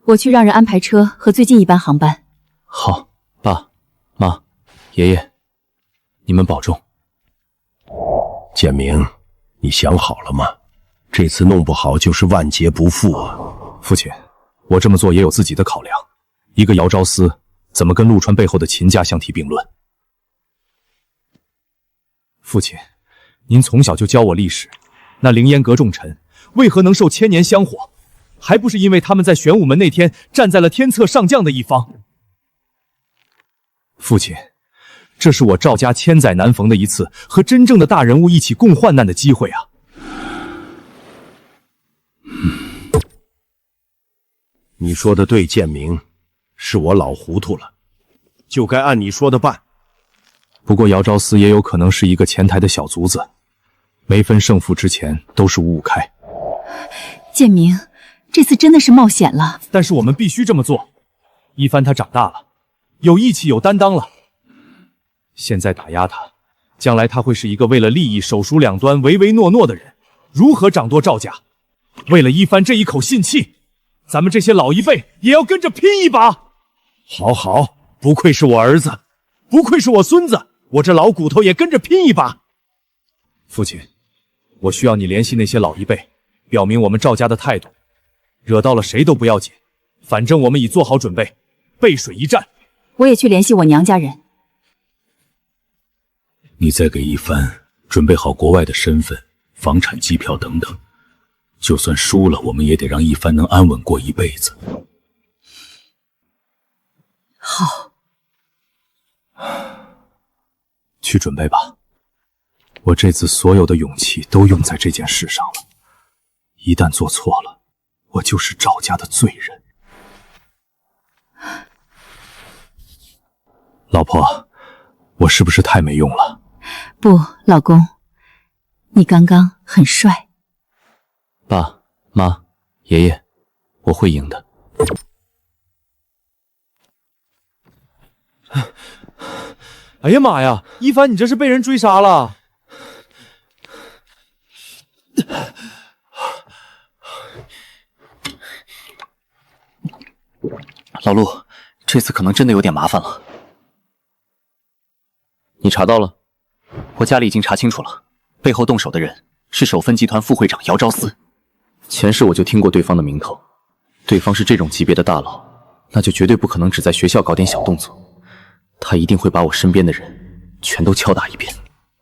我去让人安排车和最近一班航班。好，爸妈爷爷，你们保重。建明，你想好了吗？这次弄不好就是万劫不复啊！父亲，我这么做也有自己的考量。一个姚昭思，怎么跟陆川背后的秦家相提并论？父亲，您从小就教我历史，那凌烟阁重臣为何能受千年香火？还不是因为他们在玄武门那天站在了天策上将的一方。父亲，这是我赵家千载难逢的一次和真正的大人物一起共患难的机会啊！你说的对，建明，是我老糊涂了，就该按你说的办。不过姚昭思也有可能是一个前台的小卒子，没分胜负之前都是五五开。建明，这次真的是冒险了，但是我们必须这么做。一帆他长大了，有义气有担当了，现在打压他，将来他会是一个为了利益手熟两端唯唯诺诺的人，如何掌舵赵家？为了一帆这一口信气，咱们这些老一辈也要跟着拼一把。好好，不愧是我儿子，不愧是我孙子，我这老骨头也跟着拼一把。父亲，我需要你联系那些老一辈，表明我们赵家的态度。惹到了谁都不要紧，反正我们已做好准备，背水一战。我也去联系我娘家人。你再给一帆准备好国外的身份、房产、机票等等。就算输了，我们也得让一帆能安稳过一辈子。好，去准备吧。我这次所有的勇气都用在这件事上了，一旦做错了，我就是赵家的罪人。老婆，我是不是太没用了？不，老公，你刚刚很帅。爸妈，爷爷，我会赢的。哎呀妈呀，一帆，你这是被人追杀了！老陆，这次可能真的有点麻烦了。你查到了？我家里已经查清楚了，背后动手的人是首芬集团副会长姚昭思。前世我就听过对方的名头，对方是这种级别的大佬，那就绝对不可能只在学校搞点小动作，他一定会把我身边的人全都敲打一遍。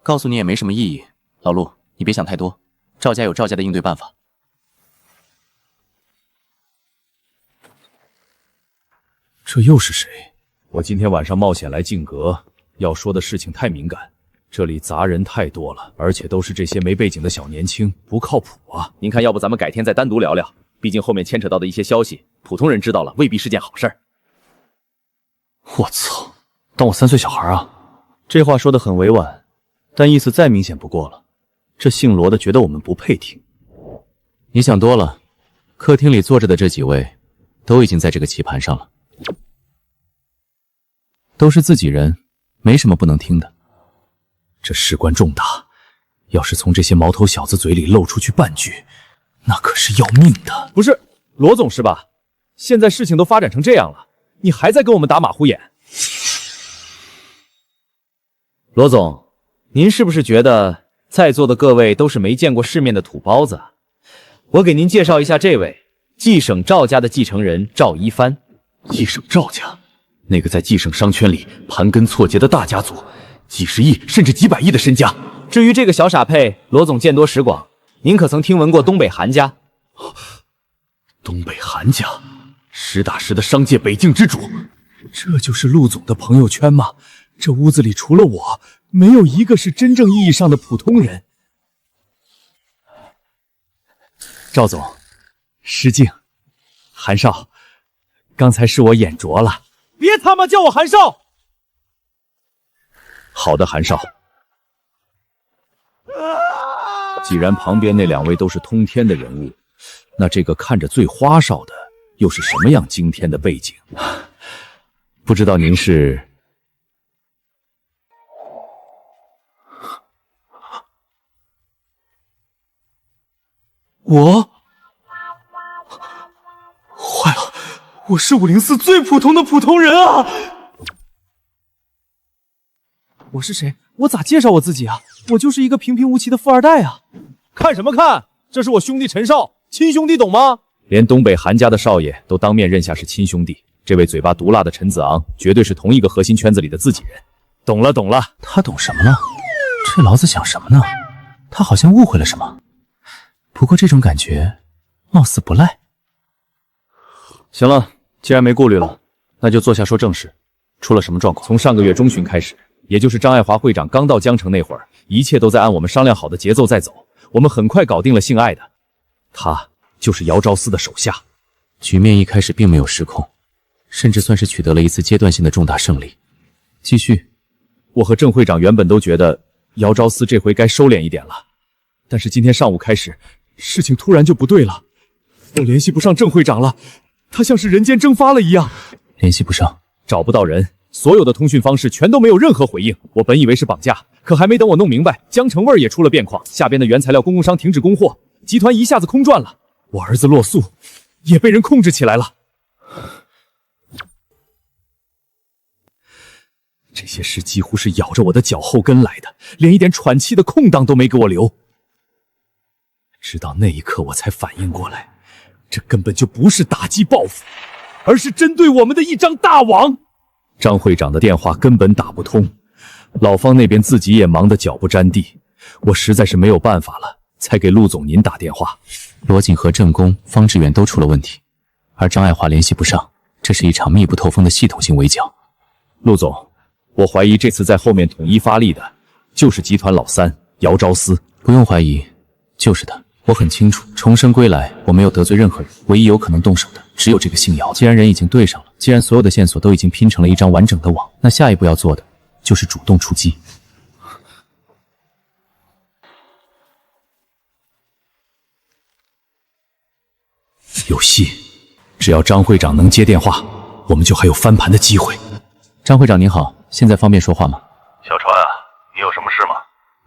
告诉你也没什么意义，老陆，你别想太多，赵家有赵家的应对办法。这又是谁？我今天晚上冒险来静阁，要说的事情太敏感，这里杂人太多了，而且都是这些没背景的小年轻，不靠谱啊！您看，要不咱们改天再单独聊聊？毕竟后面牵扯到的一些消息，普通人知道了未必是件好事儿。我操，当我3岁小孩啊？这话说得很委婉，但意思再明显不过了。这姓罗的觉得我们不配听。你想多了，客厅里坐着的这几位，都已经在这个棋盘上了。都是自己人，没什么不能听的。这事关重大，要是从这些毛头小子嘴里漏出去半句，那可是要命的。不是罗总是吧？现在事情都发展成这样了，你还在跟我们打马虎眼？罗总，您是不是觉得在座的各位都是没见过世面的土包子？我给您介绍一下这位冀省赵家的继承人赵一帆。冀省赵家，那个在冀省商圈里盘根错节的大家族，几十亿甚至几百亿的身家。至于这个小傻佩，罗总见多识广，您可曾听闻过东北韩家？东北韩家，实打实的商界北境之主。这就是陆总的朋友圈吗？这屋子里除了我，没有一个是真正意义上的普通人。赵总，失敬，韩少，刚才是我眼拙了，别他妈叫我韩少！好的，韩少。既然旁边那2位都是通天的人物，那这个看着最花哨的又是什么样惊天的背景？不知道您是？我坏了，我是504最普通的普通人啊！我是谁？我咋介绍我自己啊？我就是一个平平无奇的富二代啊！看什么看？这是我兄弟陈少，亲兄弟懂吗？连东北韩家的少爷都当面认下是亲兄弟，这位嘴巴毒辣的陈子昂绝对是同一个核心圈子里的自己人。懂了懂了，他懂什么呢？这老子想什么呢？他好像误会了什么。不过这种感觉貌似不赖。行了，既然没顾虑了，那就坐下说正事。出了什么状况？从上个月中旬开始，也就是张爱华会长刚到江城那会儿，一切都在按我们商量好的节奏在走。我们很快搞定了姓艾的，他就是姚昭思的手下。局面一开始并没有失控，甚至算是取得了一次阶段性的重大胜利。继续。我和郑会长原本都觉得姚昭思这回该收敛一点了，但是今天上午开始，事情突然就不对了。我联系不上郑会长了，他像是人间蒸发了一样。联系不上，找不到人，所有的通讯方式全都没有任何回应。我本以为是绑架，可还没等我弄明白，江城味儿也出了变况，下边的原材料供商停止供货，集团一下子空转了。我儿子洛素也被人控制起来了。这些事几乎是咬着我的脚后跟来的，连一点喘气的空档都没给我留。直到那一刻我才反应过来，这根本就不是打击报复，而是针对我们的一张大网。张会长的电话根本打不通，老方那边自己也忙得脚不沾地，我实在是没有办法了，才给陆总您打电话。罗锦和郑宫、方志远都出了问题，而张爱华联系不上，这是一场密不透风的系统性围剿。陆总，我怀疑这次在后面统一发力的就是集团老三姚昭思。不用怀疑，就是的。我很清楚，重生归来，我没有得罪任何人，唯一有可能动手的只有这个姓姚。既然人已经对上了，既然所有的线索都已经拼成了一张完整的网，那下一步要做的就是主动出击。有戏，只要张会长能接电话，我们就还有翻盘的机会。张会长您好，现在方便说话吗？小川啊，你有什么事吗？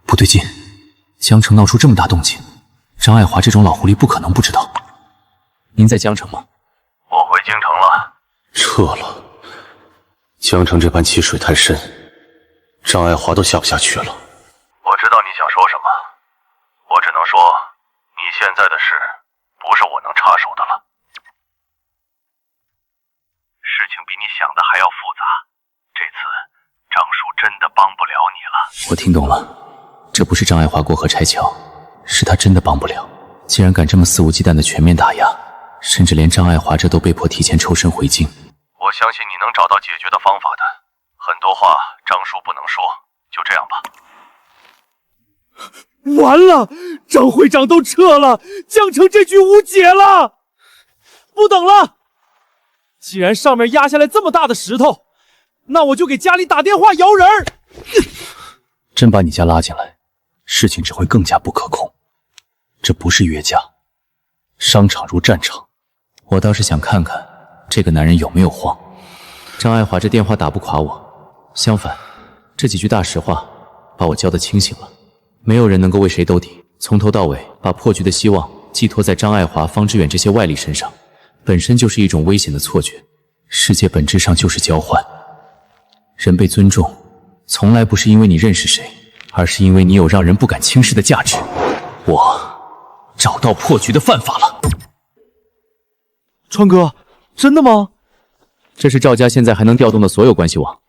不对劲，江城闹出这么大动静，张爱华这种老狐狸不可能不知道。您在江城吗？我回京城了。撤了。江城这盘棋水太深，张爱华都下不下去了。我知道你想说什么，我只能说，你现在的事不是我能插手的了。事情比你想的还要复杂，这次张叔真的帮不了你了。我听懂了，这不是张爱华过河拆桥，是他真的帮不了。既然敢这么肆无忌惮的全面打压，甚至连张爱华这都被迫提前抽身回京。我相信你能找到解决的方法的，很多话张叔不能说，就这样吧。完了，张会长都撤了，江城这局无解了。不等了，既然上面压下来这么大的石头，那我就给家里打电话摇人儿。真把你家拉进来，事情只会更加不可控。这不是约架，商场如战场。我倒是想看看这个男人有没有慌。张爱华这电话打不垮我，相反，这几句大实话把我教得清醒了。没有人能够为谁兜底，从头到尾把破局的希望寄托在张爱华、方志远这些外力身上，本身就是一种危险的错觉。世界本质上就是交换，人被尊重，从来不是因为你认识谁，而是因为你有让人不敢轻视的价值。我找到破局的犯法了。川哥，真的吗？这是赵家现在还能调动的所有关系网，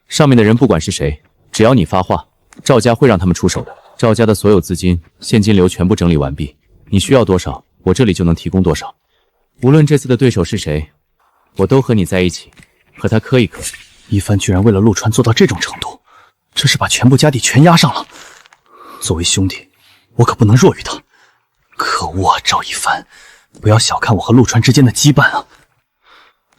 上面的人不管是谁，只要你发话，赵家会让他们出手的。赵家的所有资金、现金流全部整理完毕，你需要多少，我这里就能提供多少。无论这次的对手是谁，我都和你在一起，和他磕一磕。一帆居然为了陆川做到这种程度，这是把全部家底全压上了。作为兄弟，我可不能弱于他。可恶啊，赵一帆，不要小看我和陆川之间的羁绊啊！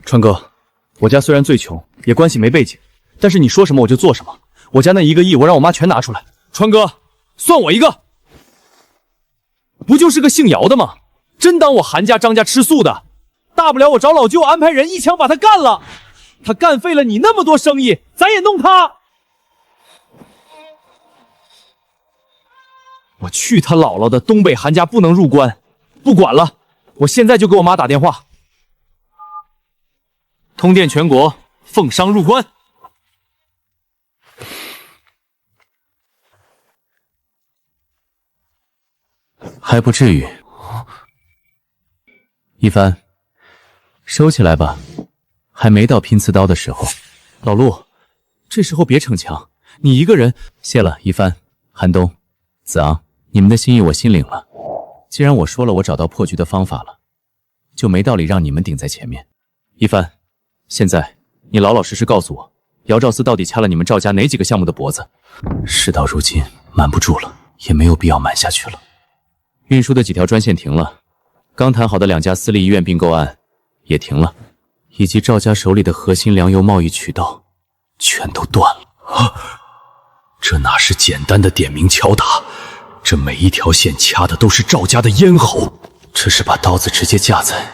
川哥，我家虽然最穷，也关系没背景，但是你说什么我就做什么。我家那1个亿，我让我妈全拿出来。川哥，算我一个。不就是个姓姚的吗？真当我韩家、张家吃素的？大不了我找老舅安排人一枪把他干了。他干废了你那么多生意，咱也弄他。我去他姥姥的，东北韩家不能入关。不管了，我现在就给我妈打电话。通电全国，奉商入关。还不至于。一帆，收起来吧，还没到拼刺刀的时候。老陆，这时候别逞强，你一个人。谢了，一帆、韩东、子昂，你们的心意我心领了。既然我说了我找到破局的方法了，就没道理让你们顶在前面。一帆，现在你老老实实告诉我，姚兆思到底掐了你们赵家哪几个项目的脖子？事到如今，瞒不住了，也没有必要瞒下去了。运输的几条专线停了，刚谈好的2家私立医院并购案也停了，以及赵家手里的核心粮油贸易渠道全都断了。这哪是简单的点名敲打，这每一条线掐的都是赵家的咽喉，这是把刀子直接架在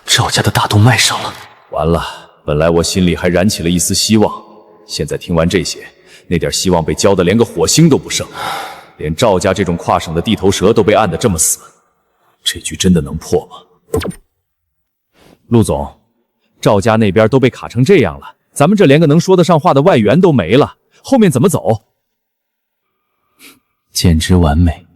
赵家的大动脉上了。完了，本来我心里还燃起了一丝希望，现在听完这些，那点希望被浇得连个火星都不剩。连赵家这种跨省的地头蛇都被按得这么死，这局真的能破吗？陆总，赵家那边都被卡成这样了，咱们这连个能说得上话的外援都没了，后面怎么走？简直完美。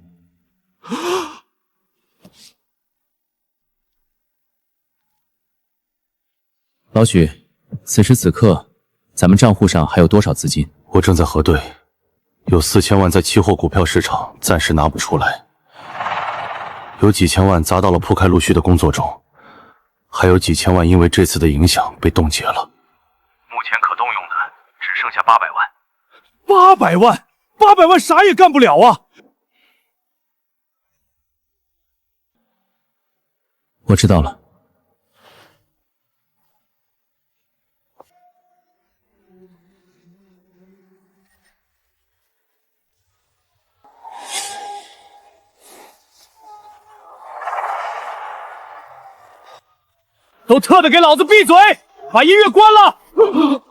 老许，此时此刻，咱们账户上还有多少资金？我正在核对，有4000万在期货股票市场暂时拿不出来，有几千万砸到了铺开陆续的工作中，还有几千万因为这次的影响被冻结了。目前可动用的只剩下800万。800万啥也干不了啊！我知道了。都特的给老子闭嘴，把音乐关了！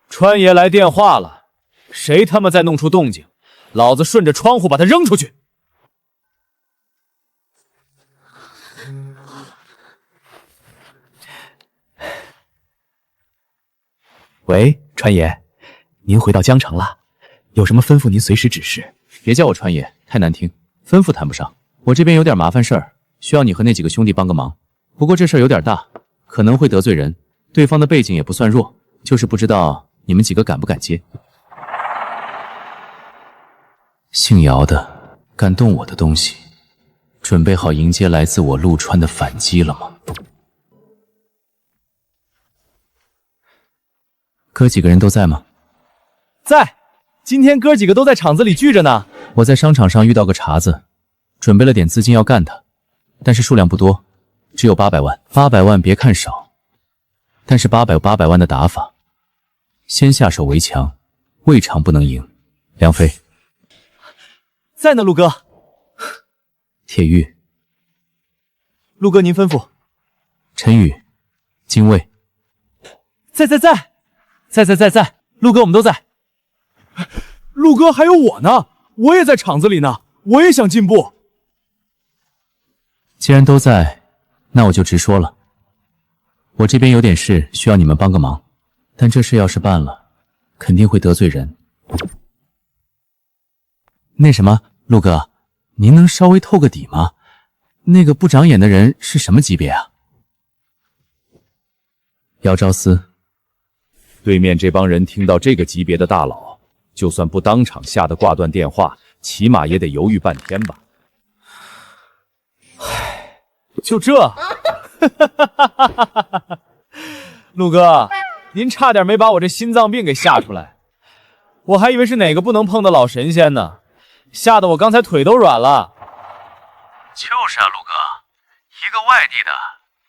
川爷来电话了，谁他妈再弄出动静，老子顺着窗户把他扔出去！喂，川爷，您回到江城了，有什么吩咐您随时指示。别叫我川爷，太难听，吩咐谈不上。我这边有点麻烦事儿，需要你和那几个兄弟帮个忙。不过这事儿有点大，可能会得罪人，对方的背景也不算弱，就是不知道你们几个敢不敢接。姓姚的，敢动我的东西，准备好迎接来自我陆川的反击了吗？哥几个人都在吗？在，今天哥几个都在厂子里聚着呢。我在商场上遇到个茬子，准备了点资金要干他，但是数量不多，只有800万。800万别看少，但是800万的打法，先下手为强，未尝不能赢。梁飞在呢，陆哥。铁玉，陆哥您吩咐。陈宇，精卫，在，陆哥我们都在。陆哥还有我呢，我也在厂子里呢，我也想进步。既然都在，那我就直说了。我这边有点事需要你们帮个忙，但这事要是办了，肯定会得罪人。那什么，陆哥，您能稍微透个底吗？那个不长眼的人是什么级别啊？姚昭思。对面这帮人听到这个级别的大佬，就算不当场吓得挂断电话，起码也得犹豫半天吧。唉，就这。陆哥，您差点没把我这心脏病给吓出来，我还以为是哪个不能碰的老神仙呢，吓得我刚才腿都软了。就是啊，陆哥，一个外地的，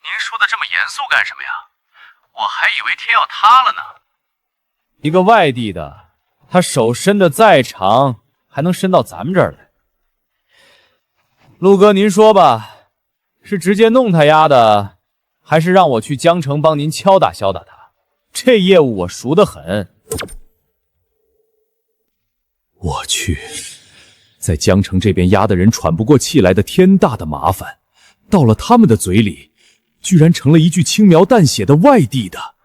您说的这么严肃干什么呀？我还以为天要塌了呢。一个外地的，他手伸得再长，还能伸到咱们这儿来。陆哥，您说吧，是直接弄他丫的，还是让我去江城帮您敲打敲打他？这业务我熟得很。我去，在江城这边压得人喘不过气来的天大的麻烦，到了他们的嘴里，居然成了一具轻描淡写的外地的。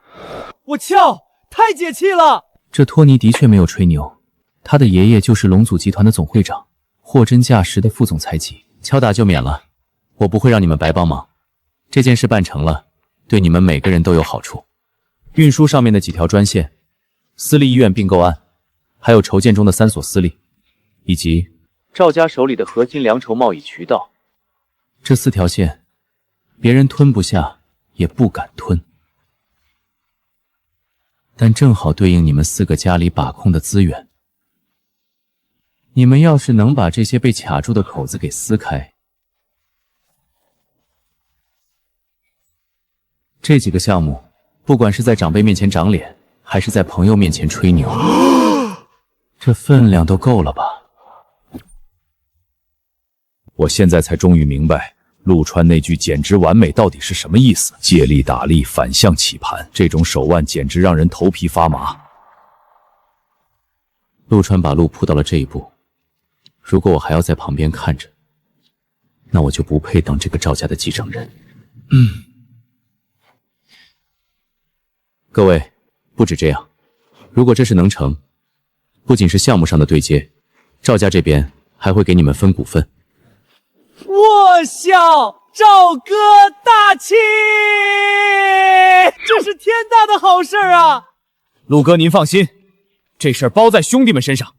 我操，太解气了！这托尼的确没有吹牛，他的爷爷就是龙祖集团的总会长，货真价实的副总裁级。敲打就免了，我不会让你们白帮忙。这件事办成了，对你们每个人都有好处。运输上面的几条专线，私立医院并购案，还有筹建中的3所私立，以及赵家手里的核心粮筹贸易渠道，这4条线，别人吞不下，也不敢吞。但正好对应你们4个家里把控的资源。你们要是能把这些被卡住的口子给撕开，这几个项目，不管是在长辈面前长脸，还是在朋友面前吹牛，这分量都够了吧？我现在才终于明白陆川那句简直完美到底是什么意思。借力打力，反向起盘，这种手腕简直让人头皮发麻。陆川把路铺到了这一步，如果我还要在旁边看着，那我就不配当这个赵家的继承人。各位，不止这样，如果这事能成，不仅是项目上的对接，赵家这边还会给你们分股份。我笑赵哥大气！这是天大的好事啊！陆哥，您放心，这事儿包在兄弟们身上。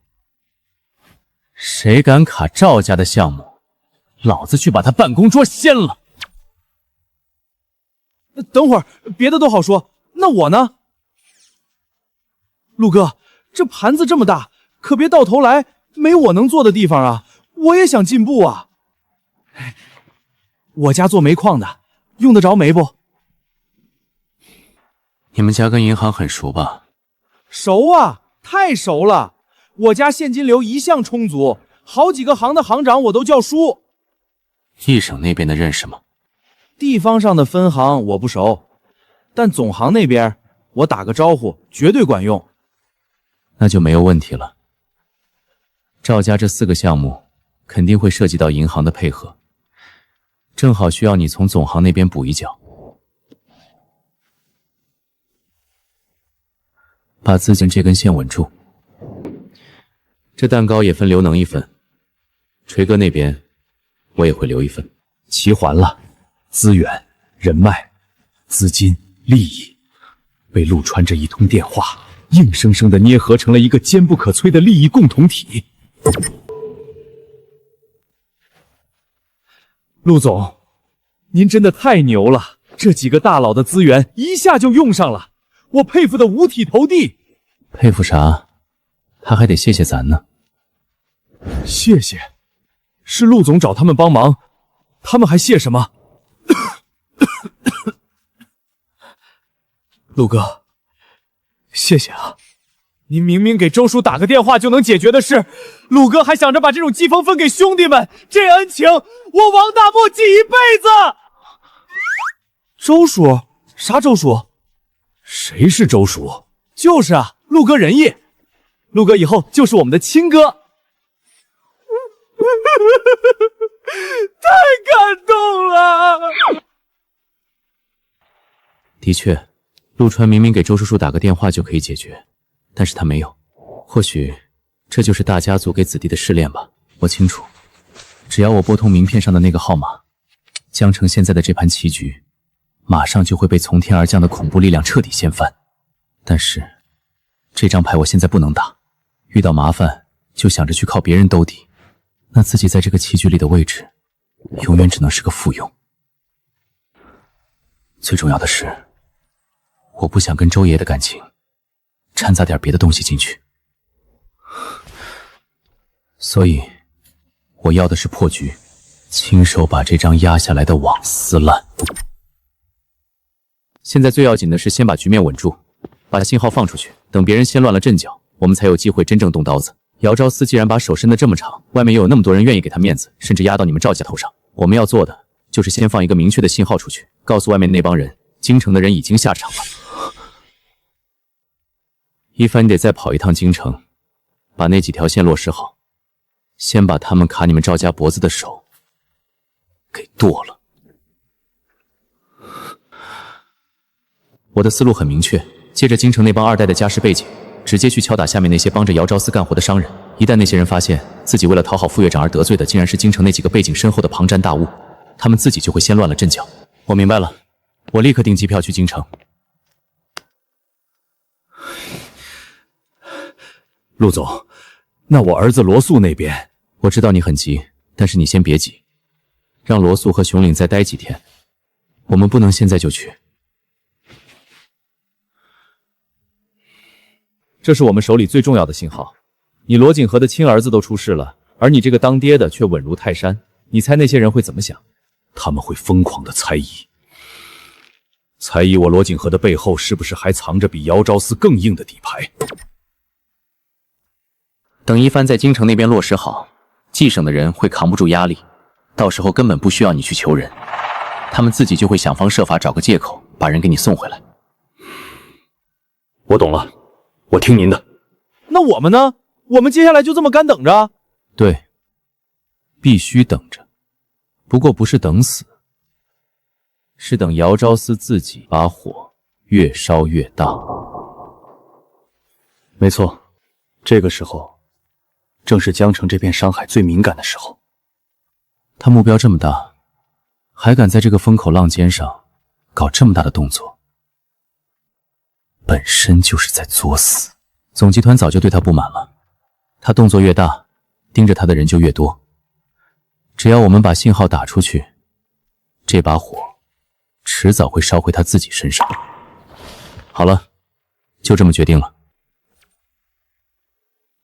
谁敢卡赵家的项目，老子去把他办公桌掀了。等会儿，别的都好说，那我呢？陆哥，这盘子这么大，可别到头来没我能做的地方啊！我也想进步啊。我家做煤矿的，用得着煤不？你们家跟银行很熟吧？熟啊，太熟了。我家现金流一向充足，好几个行的行长我都叫叔。一省那边的认识吗？地方上的分行我不熟，但总行那边我打个招呼绝对管用。那就没有问题了。赵家这4个项目肯定会涉及到银行的配合，正好需要你从总行那边补一脚。把资金这根线稳住。这蛋糕也分刘能一份，锤哥那边我也会留一份。齐还了，资源、人脉、资金、利益，被陆川这一通电话硬生生的捏合成了一个坚不可摧的利益共同体。陆总，您真的太牛了，这几个大佬的资源一下就用上了，我佩服的五体投地。佩服啥？他还得谢谢咱呢。谢谢，是陆总找他们帮忙，他们还谢什么？陆哥，谢谢啊！您明明给周叔打个电话就能解决的事，陆哥还想着把这种积分分给兄弟们，这恩情我王大漠记一辈子。周叔？啥周叔？谁是周叔？就是啊，陆哥仁义，陆哥以后就是我们的亲哥。太感动了！的确，陆川明明给周叔叔打个电话就可以解决，但是他没有。或许这就是大家族给子弟的试炼吧。我清楚，只要我拨通名片上的那个号码，江城现在的这盘棋局马上就会被从天而降的恐怖力量彻底掀翻。但是这张牌我现在不能打，遇到麻烦就想着去靠别人兜底，那自己在这个棋局里的位置永远只能是个附庸。最重要的是，我不想跟周爷的感情掺杂点别的东西进去，所以我要的是破局，亲手把这张压下来的网撕烂。现在最要紧的是先把局面稳住，把信号放出去，等别人先乱了阵脚，我们才有机会真正动刀子。姚昭思既然把手伸得这么长，外面又有那么多人愿意给他面子，甚至压到你们赵家头上，我们要做的就是先放一个明确的信号出去，告诉外面那帮人，京城的人已经下场了。一帆，你得再跑一趟京城，把那几条线落实好，先把他们卡你们赵家脖子的手给剁了。我的思路很明确，借着京城那帮二代的家世背景，直接去敲打下面那些帮着姚昭思干活的商人。一旦那些人发现自己为了讨好副院长而得罪的竟然是京城那几个背景深厚的庞然大物，他们自己就会先乱了阵脚。我明白了，我立刻订机票去京城。陆总，那我儿子罗素那边……我知道你很急，但是你先别急，让罗素和熊岭再待几天，我们不能现在就去。这是我们手里最重要的信号。你罗景和的亲儿子都出事了，而你这个当爹的却稳如泰山，你猜那些人会怎么想？他们会疯狂的猜疑，猜疑我罗景和的背后是不是还藏着比姚昭思更硬的底牌。等一帆在京城那边落实好，冀省的人会扛不住压力，到时候根本不需要你去求人，他们自己就会想方设法找个借口把人给你送回来。我懂了，我听您的。那我们呢？我们接下来就这么干等着？对，必须等着。不过不是等死，是等姚昭思自己把火越烧越大。没错，这个时候正是江城这片山海最敏感的时候。他目标这么大，还敢在这个风口浪尖上搞这么大的动作，本身就是在作死。总集团早就对他不满了，他动作越大，盯着他的人就越多。只要我们把信号打出去，这把火迟早会烧回他自己身上。好了，就这么决定了。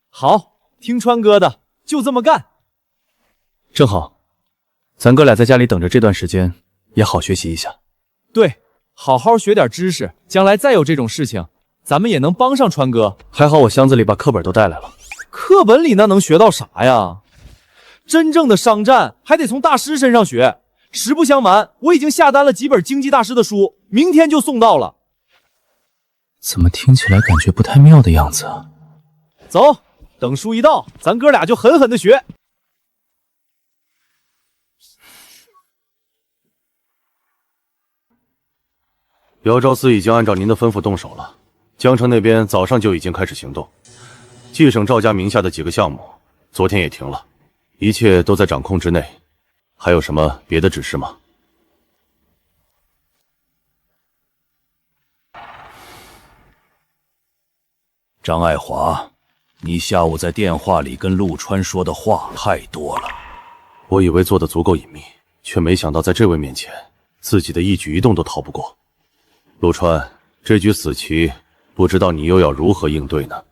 好，听川哥的，就这么干。正好，咱哥俩在家里等着，这段时间也好学习一下。对，好好学点知识，将来再有这种事情，咱们也能帮上川哥。还好我箱子里把课本都带来了。课本里那能学到啥呀？真正的商战还得从大师身上学。实不相瞒，我已经下单了几本经济大师的书，明天就送到了。怎么听起来感觉不太妙的样子啊？走，等书一到，咱哥俩就狠狠的学。姚昭思已经按照您的吩咐动手了，江城那边早上就已经开始行动。冀省赵家名下的几个项目，昨天也停了，一切都在掌控之内。还有什么别的指示吗？张爱华，你下午在电话里跟陆川说的话太多了。我以为做得足够隐秘，却没想到在这位面前，自己的一举一动都逃不过。陆川，这局死棋，不知道你又要如何应对呢？